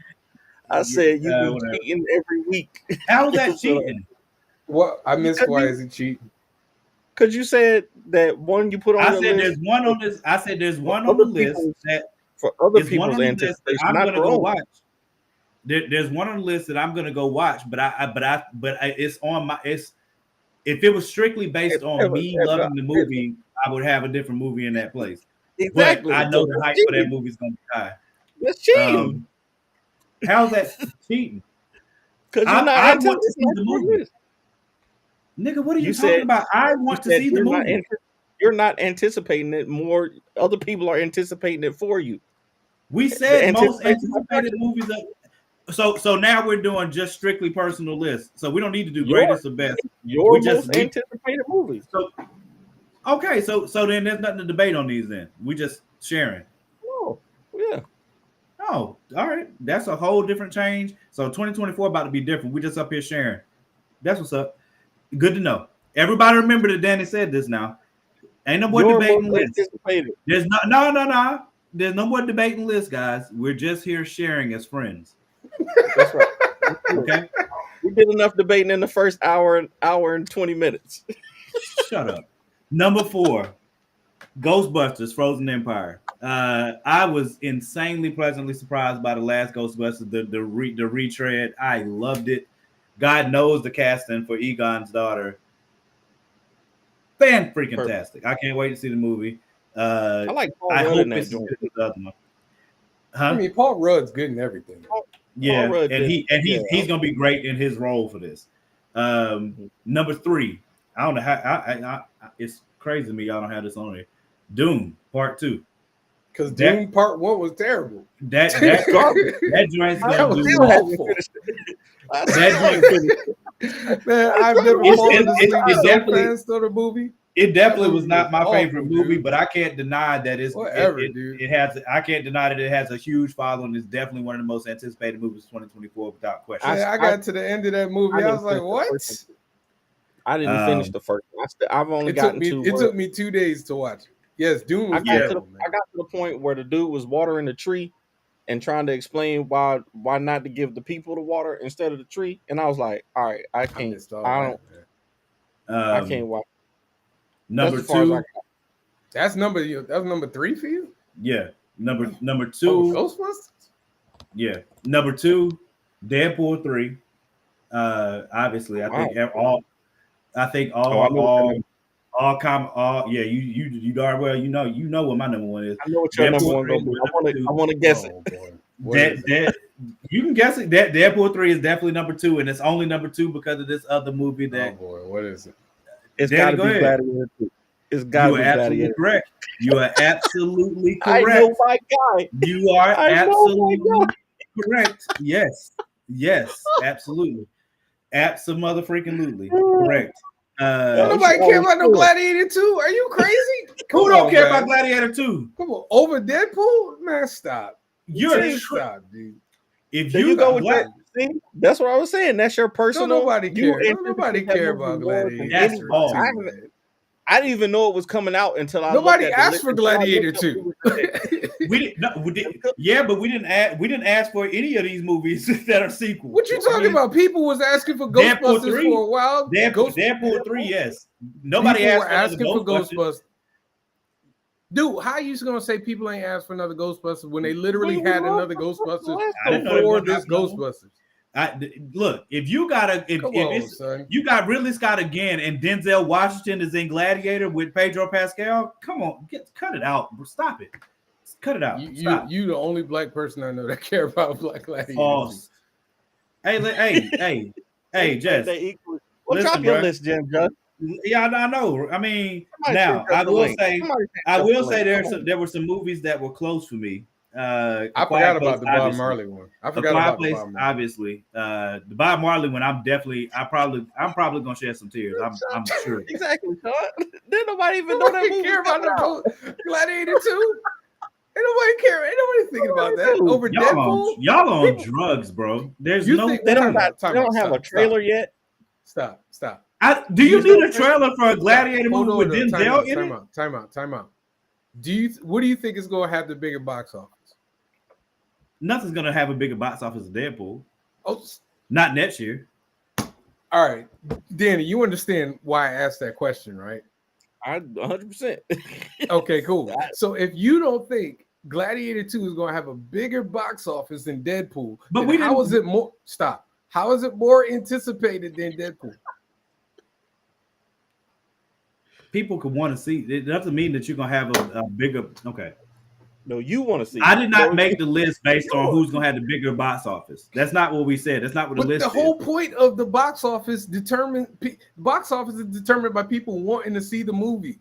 I said you be cheating every week. How is that cheating? What I missed? Why is it cheating? Because you said that one you put on. I said there's one on this. I said there's one on the list that for other people's anticipation. I'm gonna go watch. There's one on the list that I'm gonna go watch, but it's on my. If it was strictly based on me loving the movie, I would have a different movie in that place. Exactly. But I know the hype for that movie is gonna be high. That's cheating. How's that cheating? Because I want to see the movie. Nigga, what are you talking about? I want to see the movie. You're not anticipating it. More other people are anticipating it for you. We said most anticipated movies. So now we're doing just strictly personal lists. So we don't need to do greatest or best. Your most anticipated movies. So okay, so then there's nothing to debate on these. Then we just sharing. Oh yeah. Oh, all right. That's a whole different change. So 2024 about to be different. We just up here sharing. That's what's up. Good to know. Everybody remember that Danny said this now. Ain't no more debating lists. There's no. There's no more debating list, guys. We're just here sharing as friends. That's right. Okay. We did enough debating in the first hour and 20 minutes. Shut up. Number 4, Ghostbusters: Frozen Empire. I was insanely pleasantly surprised by the last Ghostbusters, the retread. I loved it. God knows the casting for Egon's daughter. Fan-freaking-tastic. I can't wait to see the movie. I like Paul I Rudd hope in that it's as joint. good as the other one. Huh? I mean, Paul Rudd's good in everything. Yeah, Rudd and did- he's gonna be great in his role for this. Number 3, I don't know how. I it's crazy to me y'all don't have this on there. Doom Part 2. Because Doom Part 1 was terrible. That joint's That gonna was do awful. that joint. Man, I've never fallen asleep it so definitely- fast on a movie. It definitely was movie not my was favorite awful, movie, dude. but I can't deny that Dude. it has. I can't deny that it has a huge following. It's definitely one of the most anticipated movies of 2024 without question. I got to the end of that movie. I was like, what? I didn't finish the first one. I've only gotten to. It took me 2 days to watch it. Yes, Doom was I got terrible, to the point where the dude was watering the tree and trying to explain why not to give the people the water instead of the tree. And I was like, all right, I can't. I can't watch. Number That's as far as I 2. got. That's number 3 for you? Yeah. Number 2. Ghostbusters? Yeah. Number 2, Deadpool 3. Obviously, I think all you darn well you know what my number 1 is. I know what your number 1 gonna be. I want to guess it. You can guess it. Deadpool 3 is definitely number 2, and it's only number 2 because of this other movie. What is it? It's got to be Gladiator 2. It's got to be Gladiator. Correct. You are absolutely correct. I know my guy. You are absolutely correct. Yes, absolutely, absolutely correct. Nobody care about no Gladiator 2. Are you crazy? Who don't care about Gladiator 2? Come on, over Deadpool? Man, stop. Stop, dude. If you go with that, see, that's what I was saying. That's your personal. Nobody care. Nobody care about Gladiator. That's false. I didn't even know it was coming out until I. Nobody asked for Gladiator 2. We didn't. Yeah, but we didn't ask for any of these movies that are sequels. What you talking about? People was asking for Ghostbusters for a while. Deadpool 3, yes. Nobody asked for Ghostbusters. Dude, how you gonna say people ain't asked for another Ghostbusters when they literally had another Ghostbusters before this Ghostbusters? Look, if you got Ridley Scott again and Denzel Washington is in Gladiator with Pedro Pascal, come on, cut it out. Stop it. Cut it out. You the only black person I know that care about Black Gladiator. False. Hey, Jess. Well, drop your list, Jim. Yeah, I know. I mean, now I will say there were some movies that were close for me. I forgot about the Bob Marley one. I forgot about the Bob Marley. Obviously, the Bob Marley one. I'm probably gonna shed some tears. I'm sure. Exactly. Didn't nobody even know that movie care about the Gladiator 2? Ain't nobody care. Ain't nobody thinking about that over Deadpool. Y'all on drugs, bro. There's no. They don't have a trailer yet. Stop. Do you need a trailer for a Gladiator movie with Denzel in it? Time out. What do you think is going to have the bigger box office? Nothing's going to have a bigger box office than Deadpool. Oh, not next year. All right, Danny, you understand why I asked that question, right? 100%. Okay, cool. So if you don't think Gladiator 2 is going to have a bigger box office than Deadpool, but how is it more? Stop. How is it more anticipated than Deadpool? People could want to see. It doesn't mean that you're gonna have a bigger. Okay. No, you want to see. I did not make the list based on who's gonna have the bigger box office. That's not what we said. That's not what the list. The whole point of the box office is determined by people wanting to see the movie.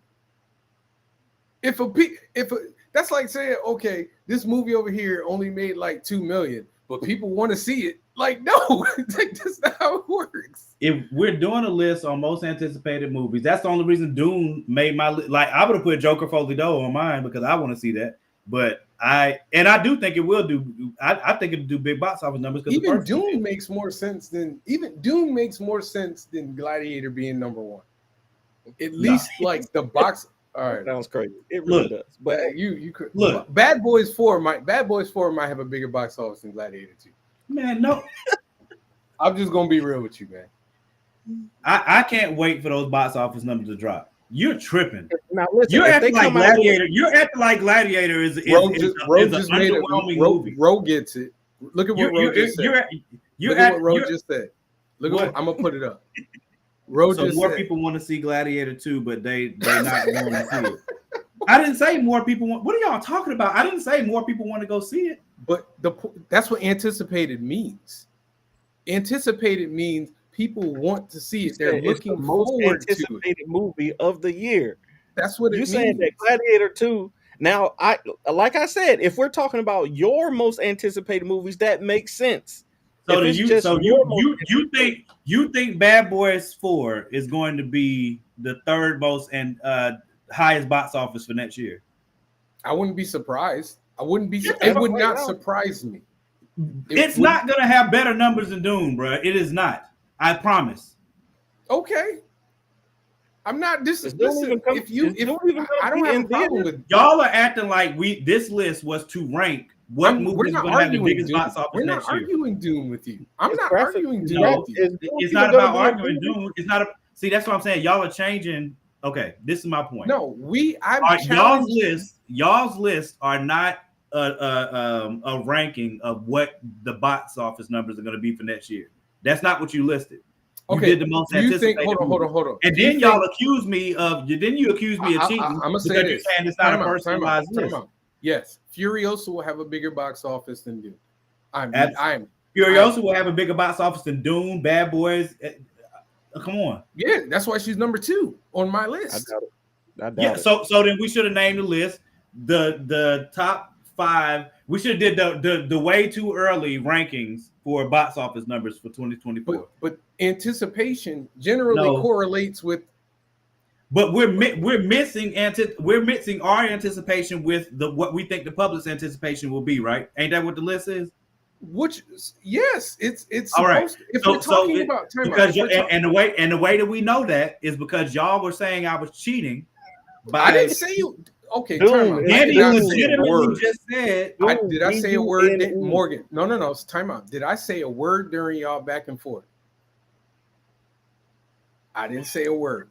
If that's like saying, okay, this movie over here only made like 2 million, but people want to see it. Like, no, that's not how it works. If we're doing a list on most anticipated movies, that's the only reason Dune made my list. Like, I would have put Joker Foley Doe on mine because I want to see that. But I do think it will do. I think it'll do big box office numbers. Even Dune makes more sense than Gladiator being number one. At least like the box. All right. That sounds crazy. It really does. But you could look. Bad Boys 4 might have a bigger box office than Gladiator 2. Man, no. I'm just gonna be real with you, man. I can't wait for those box office numbers to drop. You're tripping. Now listen, You're acting like Gladiator. You're acting like Gladiator is an underwhelming movie. Ro gets it. Look at what Ro just said. Look at what Ro just said. Look at what I'm gonna put it up. Ro so just more said, people want to see Gladiator 2, but they're not going to see it. I didn't say more people want. What are y'all talking about? I didn't say more people want to go see it. But that's what anticipated means. Anticipated means people want to see it. They're looking forward to anticipated movie of the year. That's what it means. You saying that Gladiator 2. Now, like I said, if we're talking about your most anticipated movies, that makes sense. So you think Bad Boys 4 is going to be the third most and highest box office for next year? I wouldn't be surprised. It would not surprise me. It's not going to have better numbers than Doom, bro. It is not. I promise. Okay. I'm not this. Listen, I don't have a problem with y'all are acting like this list was to rank what movie is going to have the biggest box office next year. We're not arguing Doom with you. I'm not arguing Doom with you. It's not about arguing Doom. It's not see. That's what I'm saying. Y'all are changing. Okay, this is my point. No, y'all's list are not a ranking of what the box office numbers are going to be for next year. That's not what you listed. You did the most anticipated. Hold on. And then y'all accuse me of. Then you accuse me of cheating. I'm gonna say this. You're saying it's not a personalized list. Yes, Furiosa will have a bigger box office than Doom. Furiosa will have a bigger box office than Doom. Bad Boys. Come on. Yeah, that's why she's number 2 on my list. I doubt it. So then we should have named the list. The top 5. We should have did the way too early rankings for box office numbers for 2024. But anticipation generally correlates with. But we're missing our anticipation with what we think the public's anticipation will be, right? Ain't that what the list is? Yes, it's all right. If we're talking about the way that we know that is because y'all were saying I was cheating. I didn't say you. Okay, Danny legitimately just said. Did I say a word, Morgan? No. Time out. Did I say a word during y'all back and forth? I didn't say a word.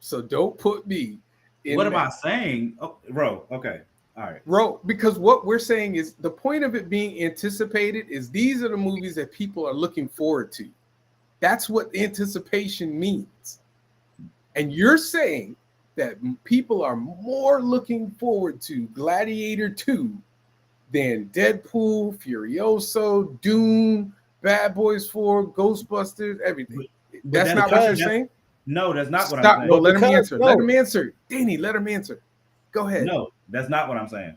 So don't put me in. What am I saying? Oh, Ro, okay. All right. Ro, because what we're saying is the point of it being anticipated is these are the movies that people are looking forward to. That's what anticipation means. And you're saying that people are more looking forward to Gladiator 2 than Deadpool, Furioso, Doom, Bad Boys 4, Ghostbusters, everything. That's not what you're saying? No, that's not what I'm saying. No, let him answer. Let him answer. Danny, let him answer. Go ahead. No, that's not what I'm saying.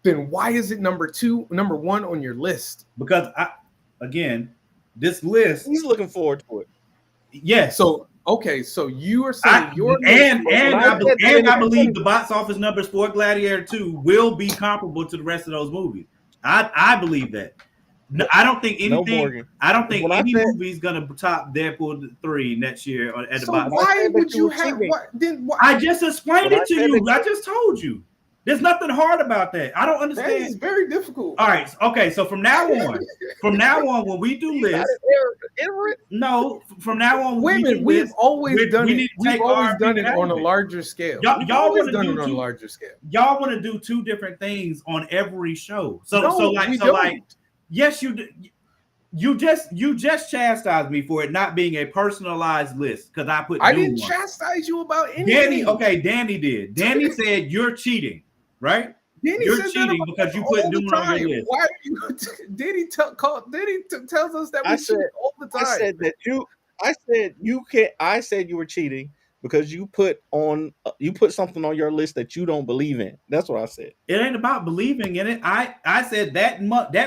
Then why is it number 1 on your list? Because this list. He's looking forward to it. Yes. So you are saying I believe the box office numbers for Gladiator 2 will be comparable to the rest of those movies. I believe that. No, I don't think anything. I don't think any movie is gonna top Deadpool 3 next year at the box. Why would you have? I just explained it to you. I just told you. There's nothing hard about that. I don't understand. That is very difficult. All right. Okay. So from now on, when we do lists, from now on, we've always done it. We've always done it on a larger scale. Y'all want to do it on a larger scale. Y'all want to do 2 different things on every show. Yes, you do. You just chastised me for it not being a personalized list because I put. I didn't chastise you about anything. Danny did. Danny said you're cheating, right? You're cheating because you put Doom on your list. Why are you? Danny tells us that we cheat all the time. I said you were cheating because you put something on your list that you don't believe in. That's what I said. It ain't about believing in it. I said that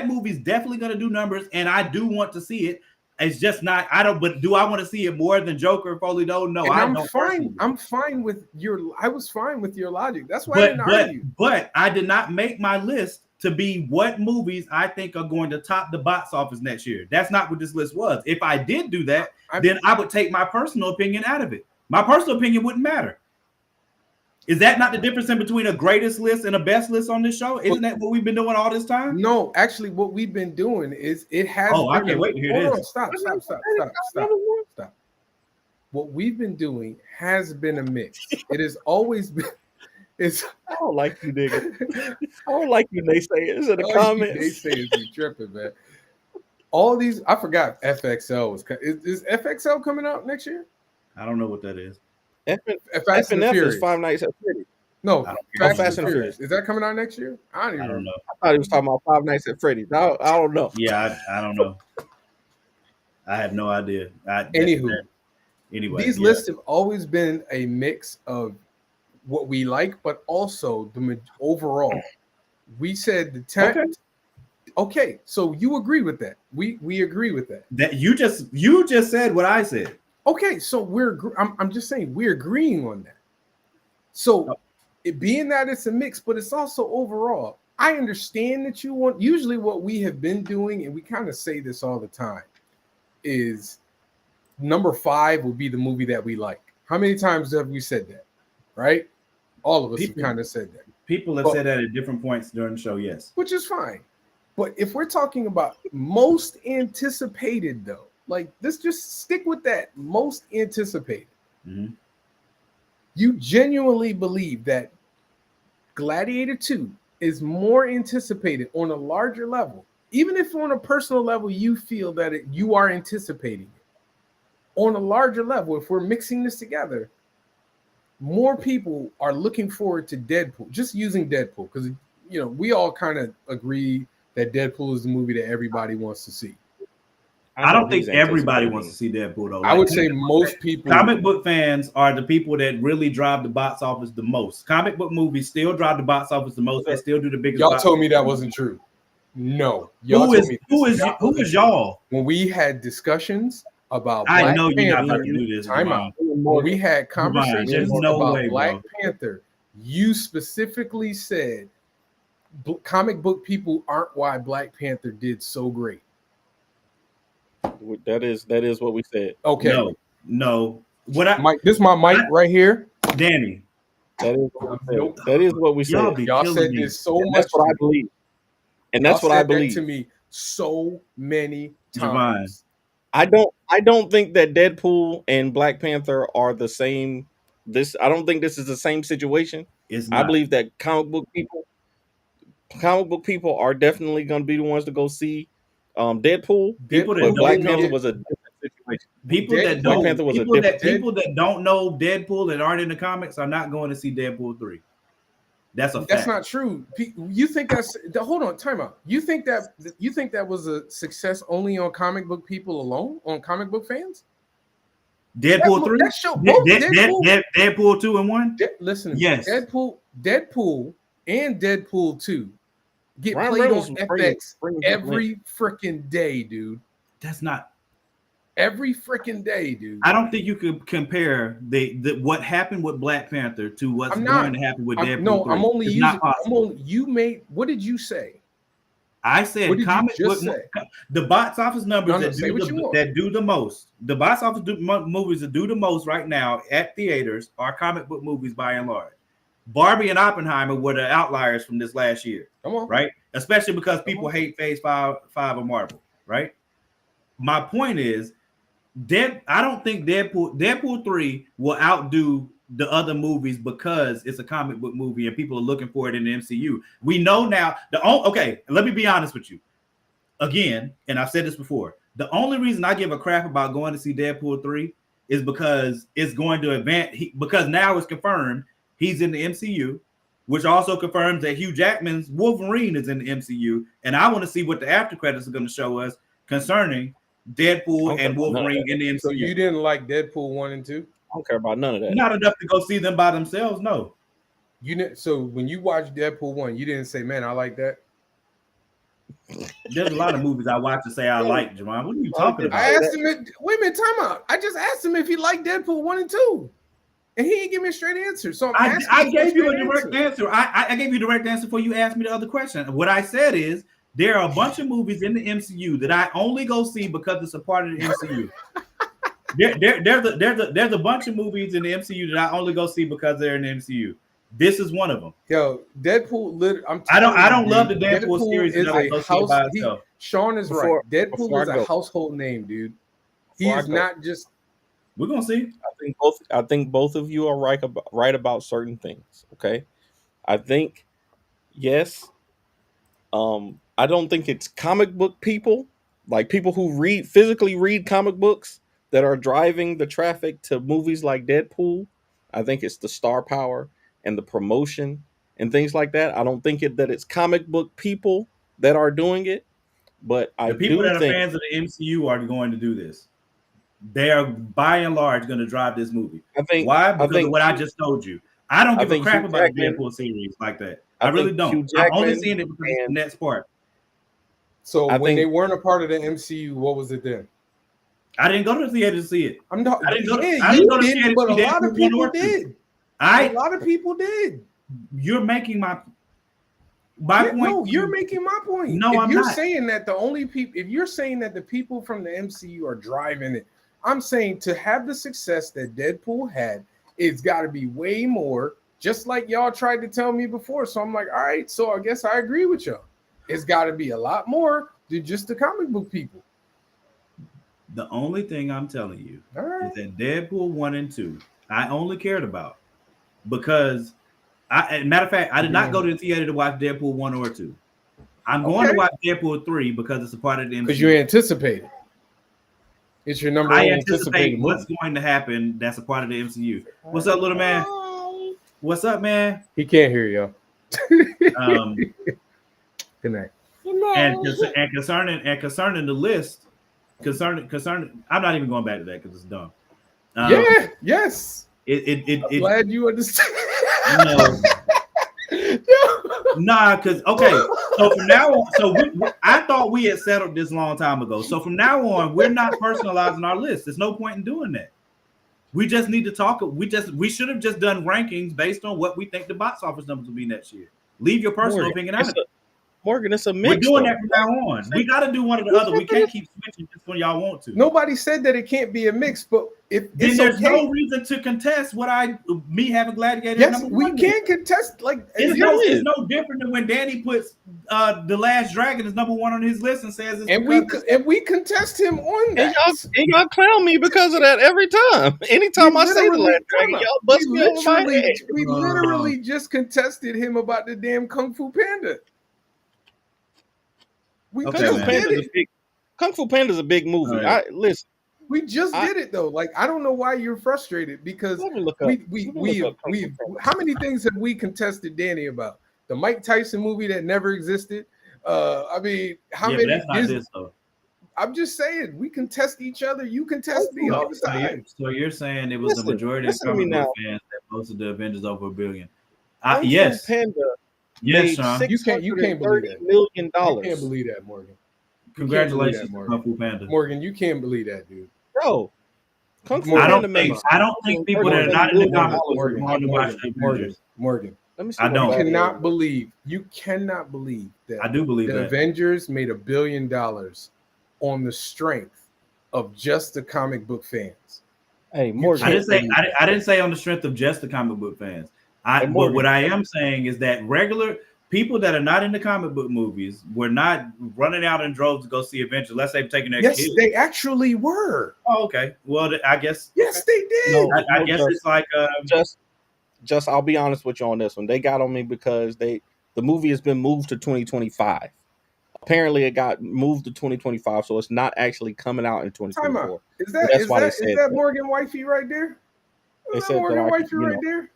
movie's definitely going to do numbers, and I do want to see it. It's just not. But do I want to see it more than Joker, Foley? No, I'm fine. I'm fine with your. I was fine with your logic. That's why I didn't argue. But I did not make my list to be what movies I think are going to top the box office next year. That's not what this list was. If I did do that, then I would take my personal opinion out of it. My personal opinion wouldn't matter. Is that not the difference in between a greatest list and a best list on this show? Isn't that what we've been doing all this time? No, actually, what we've been doing is it has. Oh, I can't wait to hear this. Stop. What we've been doing has been a mix. It has always been. It's. I don't like you, nigga. I don't like you, naysayers in the comments. Naysayers be tripping, man. All these, I forgot FXL was. Is FXL coming out next year? I don't know what that is. FNF is Five Nights at Freddy's. No, Fast and Furious. Is that coming out next year? I don't know. I thought he was talking about Five Nights at Freddy's. I don't know. Yeah, I don't know. I have no idea. Anyway, these yeah. lists have always been a mix of what we like, but also the overall. We said the 10. Okay, so you agree with that? We agree with that. That you just said what I said. Okay, so I'm just saying we're agreeing on that. So it being that it's a mix, but it's also overall. I understand that you want. Usually, what we have been doing, and we kind of say this all the time, is number 5 will be the movie that we like. How many times have we said that? Right? All of us have kind of said that. People have said that at different points during the show. Yes, which is fine. But if we're talking about most anticipated, though, like let's just stick with that most anticipated. Mm-hmm. You genuinely believe that Gladiator 2 is more anticipated on a larger level, even if on a personal level you feel that you are anticipating it. On a larger level, if we're mixing this together, more people are looking forward to Deadpool, just using Deadpool, because we all kind of agree that Deadpool is the movie that everybody wants to see. I don't think everybody wants to see Deadpool, though. I would say most people. Comic book fans are the people that really drive the box office the most. Comic book movies still drive the box office the most. They still do the biggest. Y'all told me that wasn't true. No. Who is y'all? When we had discussions about I Black know Panther, you're not about to do this. Time out. When we had conversations about Black Panther, you specifically said comic book people aren't why Black Panther did so great. That is what we said. Okay. No. This is my mic right here. Danny. That is what we said. That is what we said. Y'all said this so much. That's what I believe. And that's what I believe. To me so many Javon. times. I don't think that Deadpool and Black Panther are the same. I don't think this is the same situation. I believe that comic book people are definitely going to be the ones to go see Deadpool. But Black Panther was a different situation. People that don't know Deadpool and aren't in the comics are not going to see Deadpool 3. That's a fact. That's not true. You think hold on, time out. You think that was a success only on comic book people alone, on comic book fans? Deadpool 3? Deadpool 2 and 1? Listen, yes. Deadpool and Deadpool 2 get played on FX every freaking day, dude. That's not every freaking day, dude. I don't think you could compare the what happened with Black Panther to what's going to happen with Deadpool. No, 3. I'm only using. What did you say? I said comic book. The box office numbers that do the most. The box office movies that do the most right now at theaters are comic book movies by and large. Barbie and Oppenheimer were the outliers from this last year. Come on, right? Especially because people hate Phase 5 of Marvel, right? My point is, I don't think Deadpool 3 will outdo the other movies because it's a comic book movie and people are looking for it in the MCU. We know now. Let me be honest with you. Again, and I've said this before, the only reason I give a crap about going to see Deadpool 3 is because it's going to advance. Because now it's confirmed he's in the MCU, which also confirms that Hugh Jackman's Wolverine is in the MCU. And I want to see what the after credits are going to show us concerning Deadpool and Wolverine in the MCU. So you didn't like Deadpool 1 and 2? I don't care about none of that. Not enough to go see them by themselves, no. So when you watch Deadpool 1, you didn't say, man, I like that? There's a lot of movies I watch to say I like, Javon. What are you talking about? I asked him, wait a minute, time out. I just asked him if he liked Deadpool 1 and 2. And he didn't give me a straight answer. So I gave you a direct answer. I gave you a direct answer before you asked me the other question. What I said is there are a bunch of movies in the MCU that I only go see because it's a part of the MCU. There's a bunch of movies in the MCU that I only go see because they're in the MCU. This is one of them. Yo, Deadpool. I don't love the Deadpool series is enough to a go see it house. by itself. Sean is right. Deadpool is a household name, dude. He's not just. We're gonna see. I think both of you are right about certain things. Okay, I think yes. I don't think it's comic book people, like people who physically read comic books, that are driving the traffic to movies like Deadpool. I think it's the star power and the promotion and things like that. I don't think that it's comic book people that are doing it, but the people that are fans of the MCU are going to do this. They are by and large going to drive this movie. Why? Because of what I just told you. I don't give a crap about the Deadpool series like that. I really don't. I'm only seeing it because it's the next part. So when they weren't a part of the MCU, what was it then? I didn't go to the theater to see it. I didn't go to the theater, but a lot of people did. A lot of people did. You're making my point. No, you're making my point. No, I'm not. Saying that the only people, if you're saying that the people from the MCU are driving it, I'm saying to have the success that Deadpool had, it's got to be way more. Just like y'all tried to tell me before. So I'm like, all right, so I guess I agree with y'all. It's got to be a lot more than just the comic book people. The only thing I'm telling you is that Deadpool 1 and 2, I only cared about because, matter of fact, I did not go to the theater to watch Deadpool 1 or 2. I'm going to watch Deadpool 3 because it's a part of the MCU. Because you anticipate it. It's your number one. I anticipate what's going to happen that's a part of the MCU. What's up, little man? What's up, man? He can't hear you. Good night. And concerning the list, concerning, I'm not even going back to that because it's dumb. Yes. I'm glad you understand. Nah, because so from now on, I thought we had settled this a long time ago. So from now on, we're not personalizing our list. There's no point in doing that. We just need to talk. We should have just done rankings based on what we think the box office numbers will be next year. Leave your personal opinion out of it. Morgan, it's a mix. We're doing that from now on. We got to do one or the other. We can't keep switching just when y'all want to. Nobody said that it can't be a mix, but if then there's no reason to contest me having Gladiator. Yes, we can contest. Like it's no different than when Danny puts The Last Dragon as number 1 on his list and says it's we contest him on that. And y'all clown me because of that every time. Anytime I say The Last Dragon, y'all bust me over my head. We literally just contested him about the damn Kung Fu Panda. Kung Fu Panda is a big movie. Right. Listen, we just did it though. Like I don't know why you're frustrated because we how many things have we contested Danny about? The Mike Tyson movie that never existed. I mean, how many? That's not this though. I'm just saying we contest each other. You contest me all the time. So you're saying it was the majority of comic book fans that posted the Avengers over $1 billion? Yes. Panda. Yes, Sean. You can't believe that. $$30 million. You can't believe that, Morgan. Congratulations, Kung Fu Panda. Morgan, you can't believe that, dude. Bro, Kung Fu Panda I don't think people that are not in the comic books are going to watch the Avengers. Morgan. I don't. You cannot believe that. I do believe the Avengers made $1 billion on the strength of just the comic book fans. Hey, Morgan. I didn't say on the strength of just the comic book fans. But what I am saying is that regular people that are not in the comic book movies were not running out in droves to go see Avengers. Let's say taking their kids. Yes, they actually were. Oh, okay. Well, I guess. Yes, they did. No, I guess it's like just. I'll be honest with you on this one. They got on me because the movie has been moved to 2025. Apparently, it got moved to 2025, so it's not actually coming out in 2024. Is that Morgan Wifey right there? Is that Morgan Wifey right there?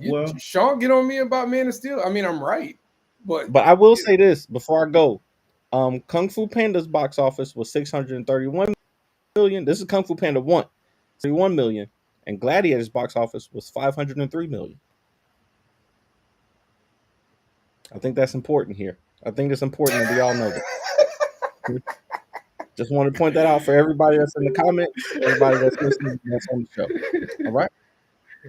Well, Sean get on me about Man of Steel. I mean, I'm right, but I will say this before I go. Kung Fu Panda's box office was $631 million. This is Kung Fu Panda 1, $31 million, and Gladiator's box office was $503 million. I think that's important here. I think it's important that we all know that. Just want to point that out for everybody that's in the comments, everybody that's listening, that's on the show. All right.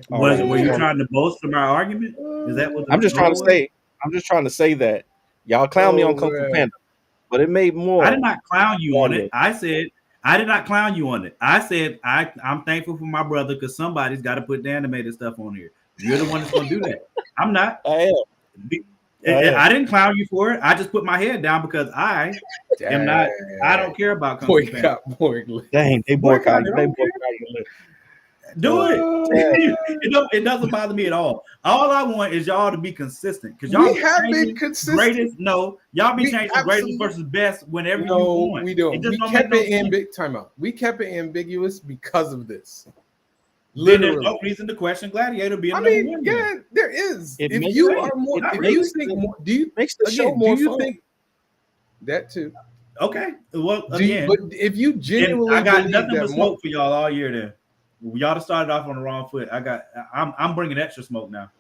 Were you trying to bolster my argument? Is that what I'm just trying to say that y'all clown me on Kung Fu Panda, but it made more. I did not clown you on it. I said I did not clown you on it. I said I'm thankful for my brother because somebody's got to put the animated stuff on here. You're the one that's going to do that. I'm not. I am. I didn't clown you for it. I just put my head down because I am not. I don't care about Kung Fu Panda. Dang, they boycott you. They boycott you. Do it. It doesn't bother me at all. All I want is y'all to be consistent because y'all have been consistent. Greatest, no, y'all be changing greatest versus best whenever you want. We don't. We kept it in big timeout. We kept it ambiguous because of this. Literally. There's no reason to question Gladiator being number one. Yeah, there is. If you are more, if you think more, do you makes the show more fun? Think that too? Okay. Well, again, but if you genuinely, I got nothing but smoke for y'all all year. Then y'all started off on the wrong foot. I'm bringing extra smoke now.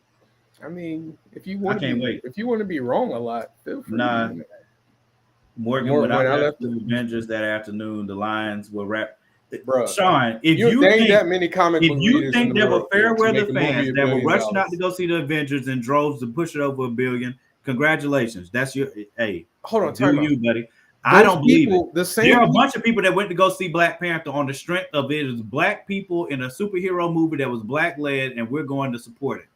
I mean, if you want, if you want to be wrong a lot, feel free. Nah. Morgan, when I left the Avengers that afternoon, the Lions were wrapped. Bruh, Sean, if you think that many comic book you think there were fair weather fans that were rushing out to go see the Avengers in droves to push it over $1 billion, congratulations. That's your hold on, do you, buddy? I don't believe it. There are a bunch of people that went to go see Black Panther on the strength of it is black people in a superhero movie that was black led, and we're going to support it.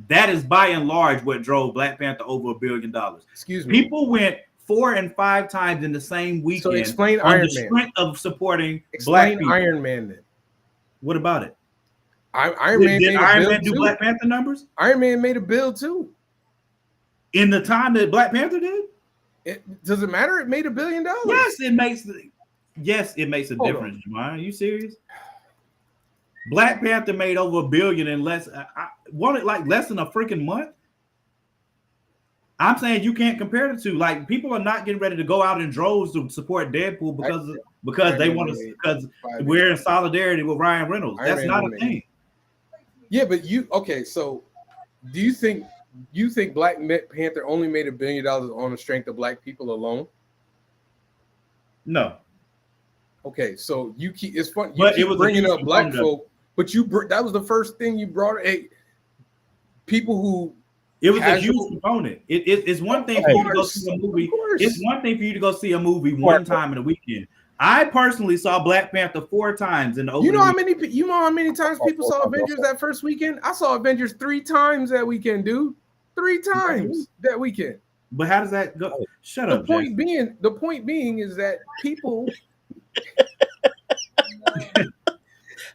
That is by and large what drove Black Panther over $1 billion. Excuse me. People went 4 and 5 times in the same weekend. So explain on Iron the Man. Strength of supporting explain black people. Iron Man then. What about it? Iron Man did Iron Man do Black Panther numbers? Iron Man made a bill too. In the time that Black Panther did? Does it matter? It made $1 billion. Yes, it makes a difference, Jamon. Are you serious? Black Panther made over $1 billion in less. I wanted like less than a freaking month. I'm saying you can't compare the two. Like people are not getting ready to go out in droves to support Deadpool because they want to because we're in solidarity with Ryan Reynolds. That's not a thing. Yeah, but so do you think Black Panther only made $1 billion on the strength of black people alone? No. Okay, so it's fun. But it was bringing up black folk, but that was the first thing you brought. People who. It was a huge component. It's one thing for you to go see a movie. It's one thing for you to go see a movie one time in a weekend. I personally saw Black Panther 4 times in the opening. You know how many times people saw Avengers that first weekend? I saw Avengers 3 times that weekend, dude. 3 times that weekend. But how does that go? Shut up. The point being is that people.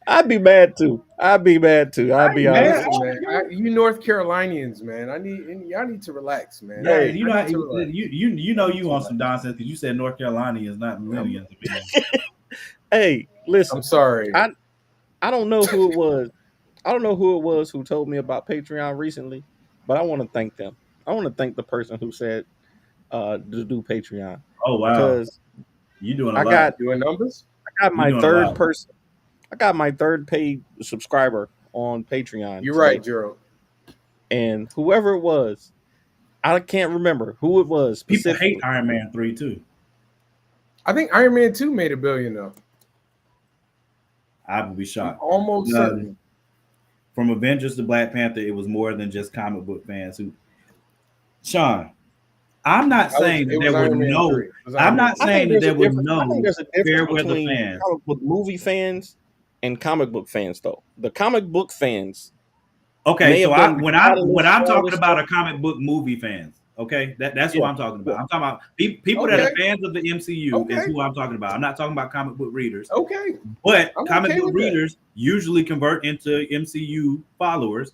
I'd be mad too. I'll be honest. You North Carolinians, man. Y'all need to relax, man. Hey, you on some nonsense because you said North Carolina is not millennials. Hey, listen. I'm sorry. I don't know who it was. I don't know who it was who told me about Patreon recently, but I want to thank them. I want to thank the person who said to do Patreon. Oh wow! Because you doing a lot. Doing numbers. I got my third person. I got my third paid subscriber on Patreon. You're right, Gerald. And whoever it was, I can't remember who it was. People hate Iron Man 3 too. I think Iron Man 2 made $1 billion though. I would be shocked. Almost certain. From Avengers to Black Panther, it was more than just comic book fans who. Sean, I'm not saying that there were no. I'm not saying that there were no fair weather fans. Comic book movie fans and comic book fans, though. The comic book fans. Okay, so when I'm talking about a comic book movie fans, okay, that's what I'm talking about. I'm talking about people that are fans of the MCU is who I'm talking about. I'm not talking about comic book readers. Okay, but comic book readers usually convert into MCU followers,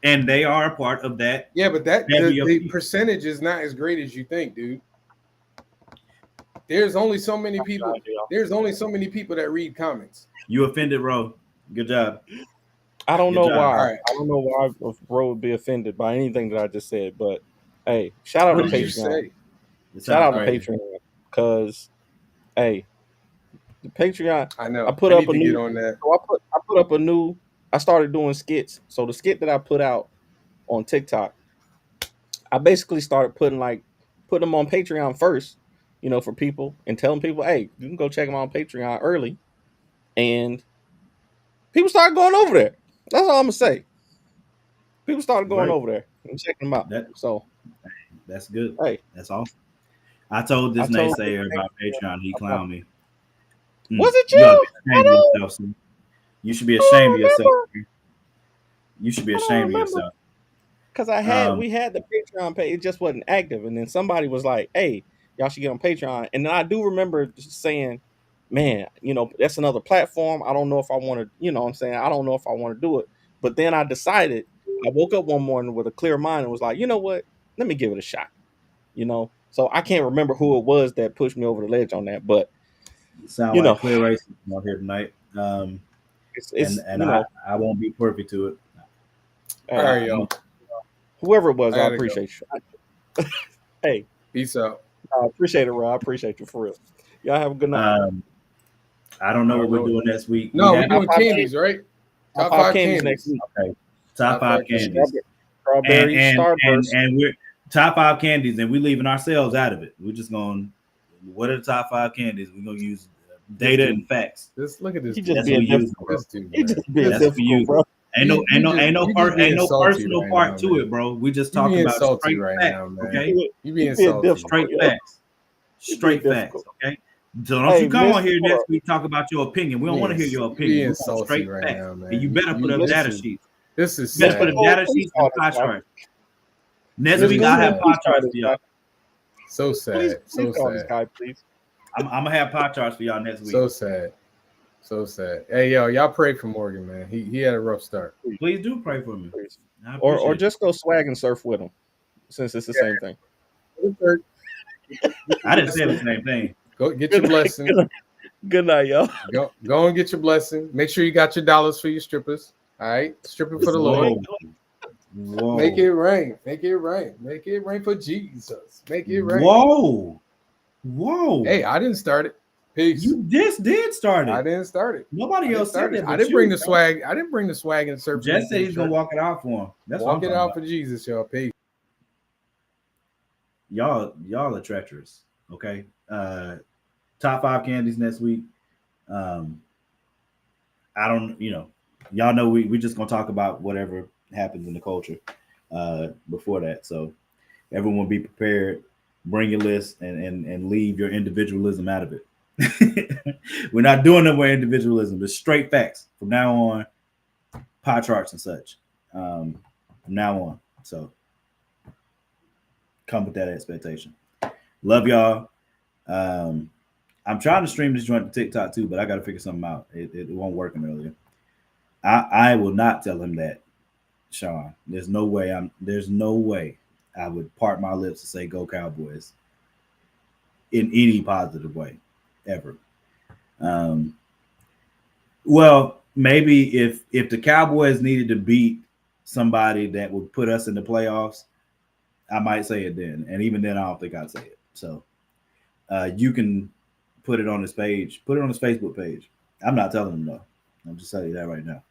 and they are a part of that. Yeah, but the percentage is not as great as you think, dude. There's only so many people. There's only so many people that read comics. You offended, Ro. Good job. I don't know why. Right. I don't know why Ro would be offended by anything that I just said, but hey, shout out to Patreon. Shout out to Patreon because, hey, the Patreon. I know. I put up a new. On that. So I put up a new. I started doing skits. So the skit that I put out on TikTok, I basically started putting them on Patreon first, for people and telling people, hey, you can go check them out on Patreon early. And people started going over there. That's all I'm gonna say. People started going over there and checking them out. That's good. Hey, that's awesome. I told this naysayer about Patreon. He clowned me. Was it you? You should be ashamed of yourself. You should be I don't ashamed of remember yourself. because we had the Patreon page, it just wasn't active, and then somebody was like, "Hey, y'all should get on Patreon." And then I do remember just saying, "Man, that's another platform. I don't know if I want to, what I'm saying, I don't know if I want to do it." But then I decided. I woke up one morning with a clear mind and was like, "You know what? Let me give it a shot." So I can't remember who it was that pushed me over the ledge on that, but Sound you like know, clear racism out here tonight. it's And I won't be privy to it. All right, y'all. Whoever it was, I gotta appreciate you. Hey, peace out. I appreciate it, Rob. I appreciate you for real. Y'all have a good night. I don't know what we're doing next week. No, we're doing candies, right? Top five candies next week. Okay, top five candies. Strawberry, Starburst. And we're top 5 candies, and we're leaving ourselves out of it. We're just going. What are the top 5 candies? We're gonna use data and facts. Look at this. He just being difficult. He just being That's difficult, bro. Ain't no personal part to it, bro. We just talking about straight facts, okay? You being salty. Straight facts. Straight facts, okay? So don't you come on here next week talk about your opinion. We don't want to hear your opinion. Straight facts. Now, man. And you better put up data sheets. This is better put up data sheets and pie charts. Next week I'll have pie charts for y'all. So sad. So sad. Guy, please. I'm gonna have pie charts for y'all next week. So sad. So sad. Hey, y'all pray for Morgan, man. He had a rough start. Please do pray for me. Or just go swag and surf with him, since it's the same thing. I didn't say the same thing. Go get your blessing. Good night, y'all. Go and get your blessing. Make sure you got your dollars for your strippers. All right, stripping for the Lord. Whoa. Make it rain. Make it rain. Make it rain for Jesus. Make it rain. Whoa. Hey, I didn't start it. Peace. You just did start it. I didn't start it. Nobody else said it. I didn't bring the swag. I didn't bring the swag and surf. Jess said he's gonna walk it out for him. That's walk it out for Jesus, y'all. Peace. Y'all are treacherous. Okay. Top 5 candies next week. I don't, y'all know we just gonna talk about whatever happens in the culture before that. So everyone be prepared. Bring your list and leave your individualism out of it. We're not doing no more individualism. It's straight facts from now on. Pie charts and such from now on. So come with that expectation. Love y'all. I'm trying to stream this joint to TikTok too, but I got to figure something out. It won't work earlier. I will not tell him that, Sean. There's no way I would part my lips to say go Cowboys in any positive way ever. Well, maybe if the Cowboys needed to beat somebody that would put us in the playoffs, I might say it then. And even then, I don't think I'd say it. So you can put it on his page, put it on his Facebook page. I'm not telling him though. I'm just telling you that right now.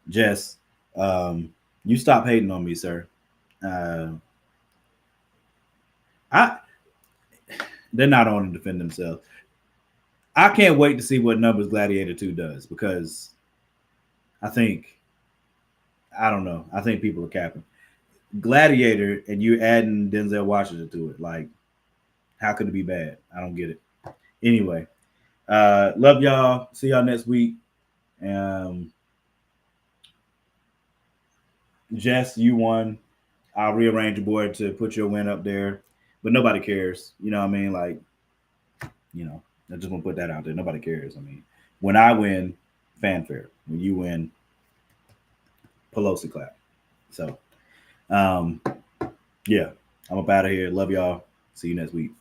Jess, you stop hating on me, sir. They're not on to defend themselves. I can't wait to see what numbers Gladiator 2 does, because I think people are capping. Gladiator, and you're adding Denzel Washington to it. Like, how could it be bad? I don't get it. Anyway, love y'all. See y'all next week. Jess, you won. I'll rearrange your board to put your win up there, but nobody cares. You know what I mean? Like, I just want to put that out there. Nobody cares. I mean, when I win, fanfare. When you win, Pelosi clap. So, yeah, I'm up out of here. Love y'all. See you next week.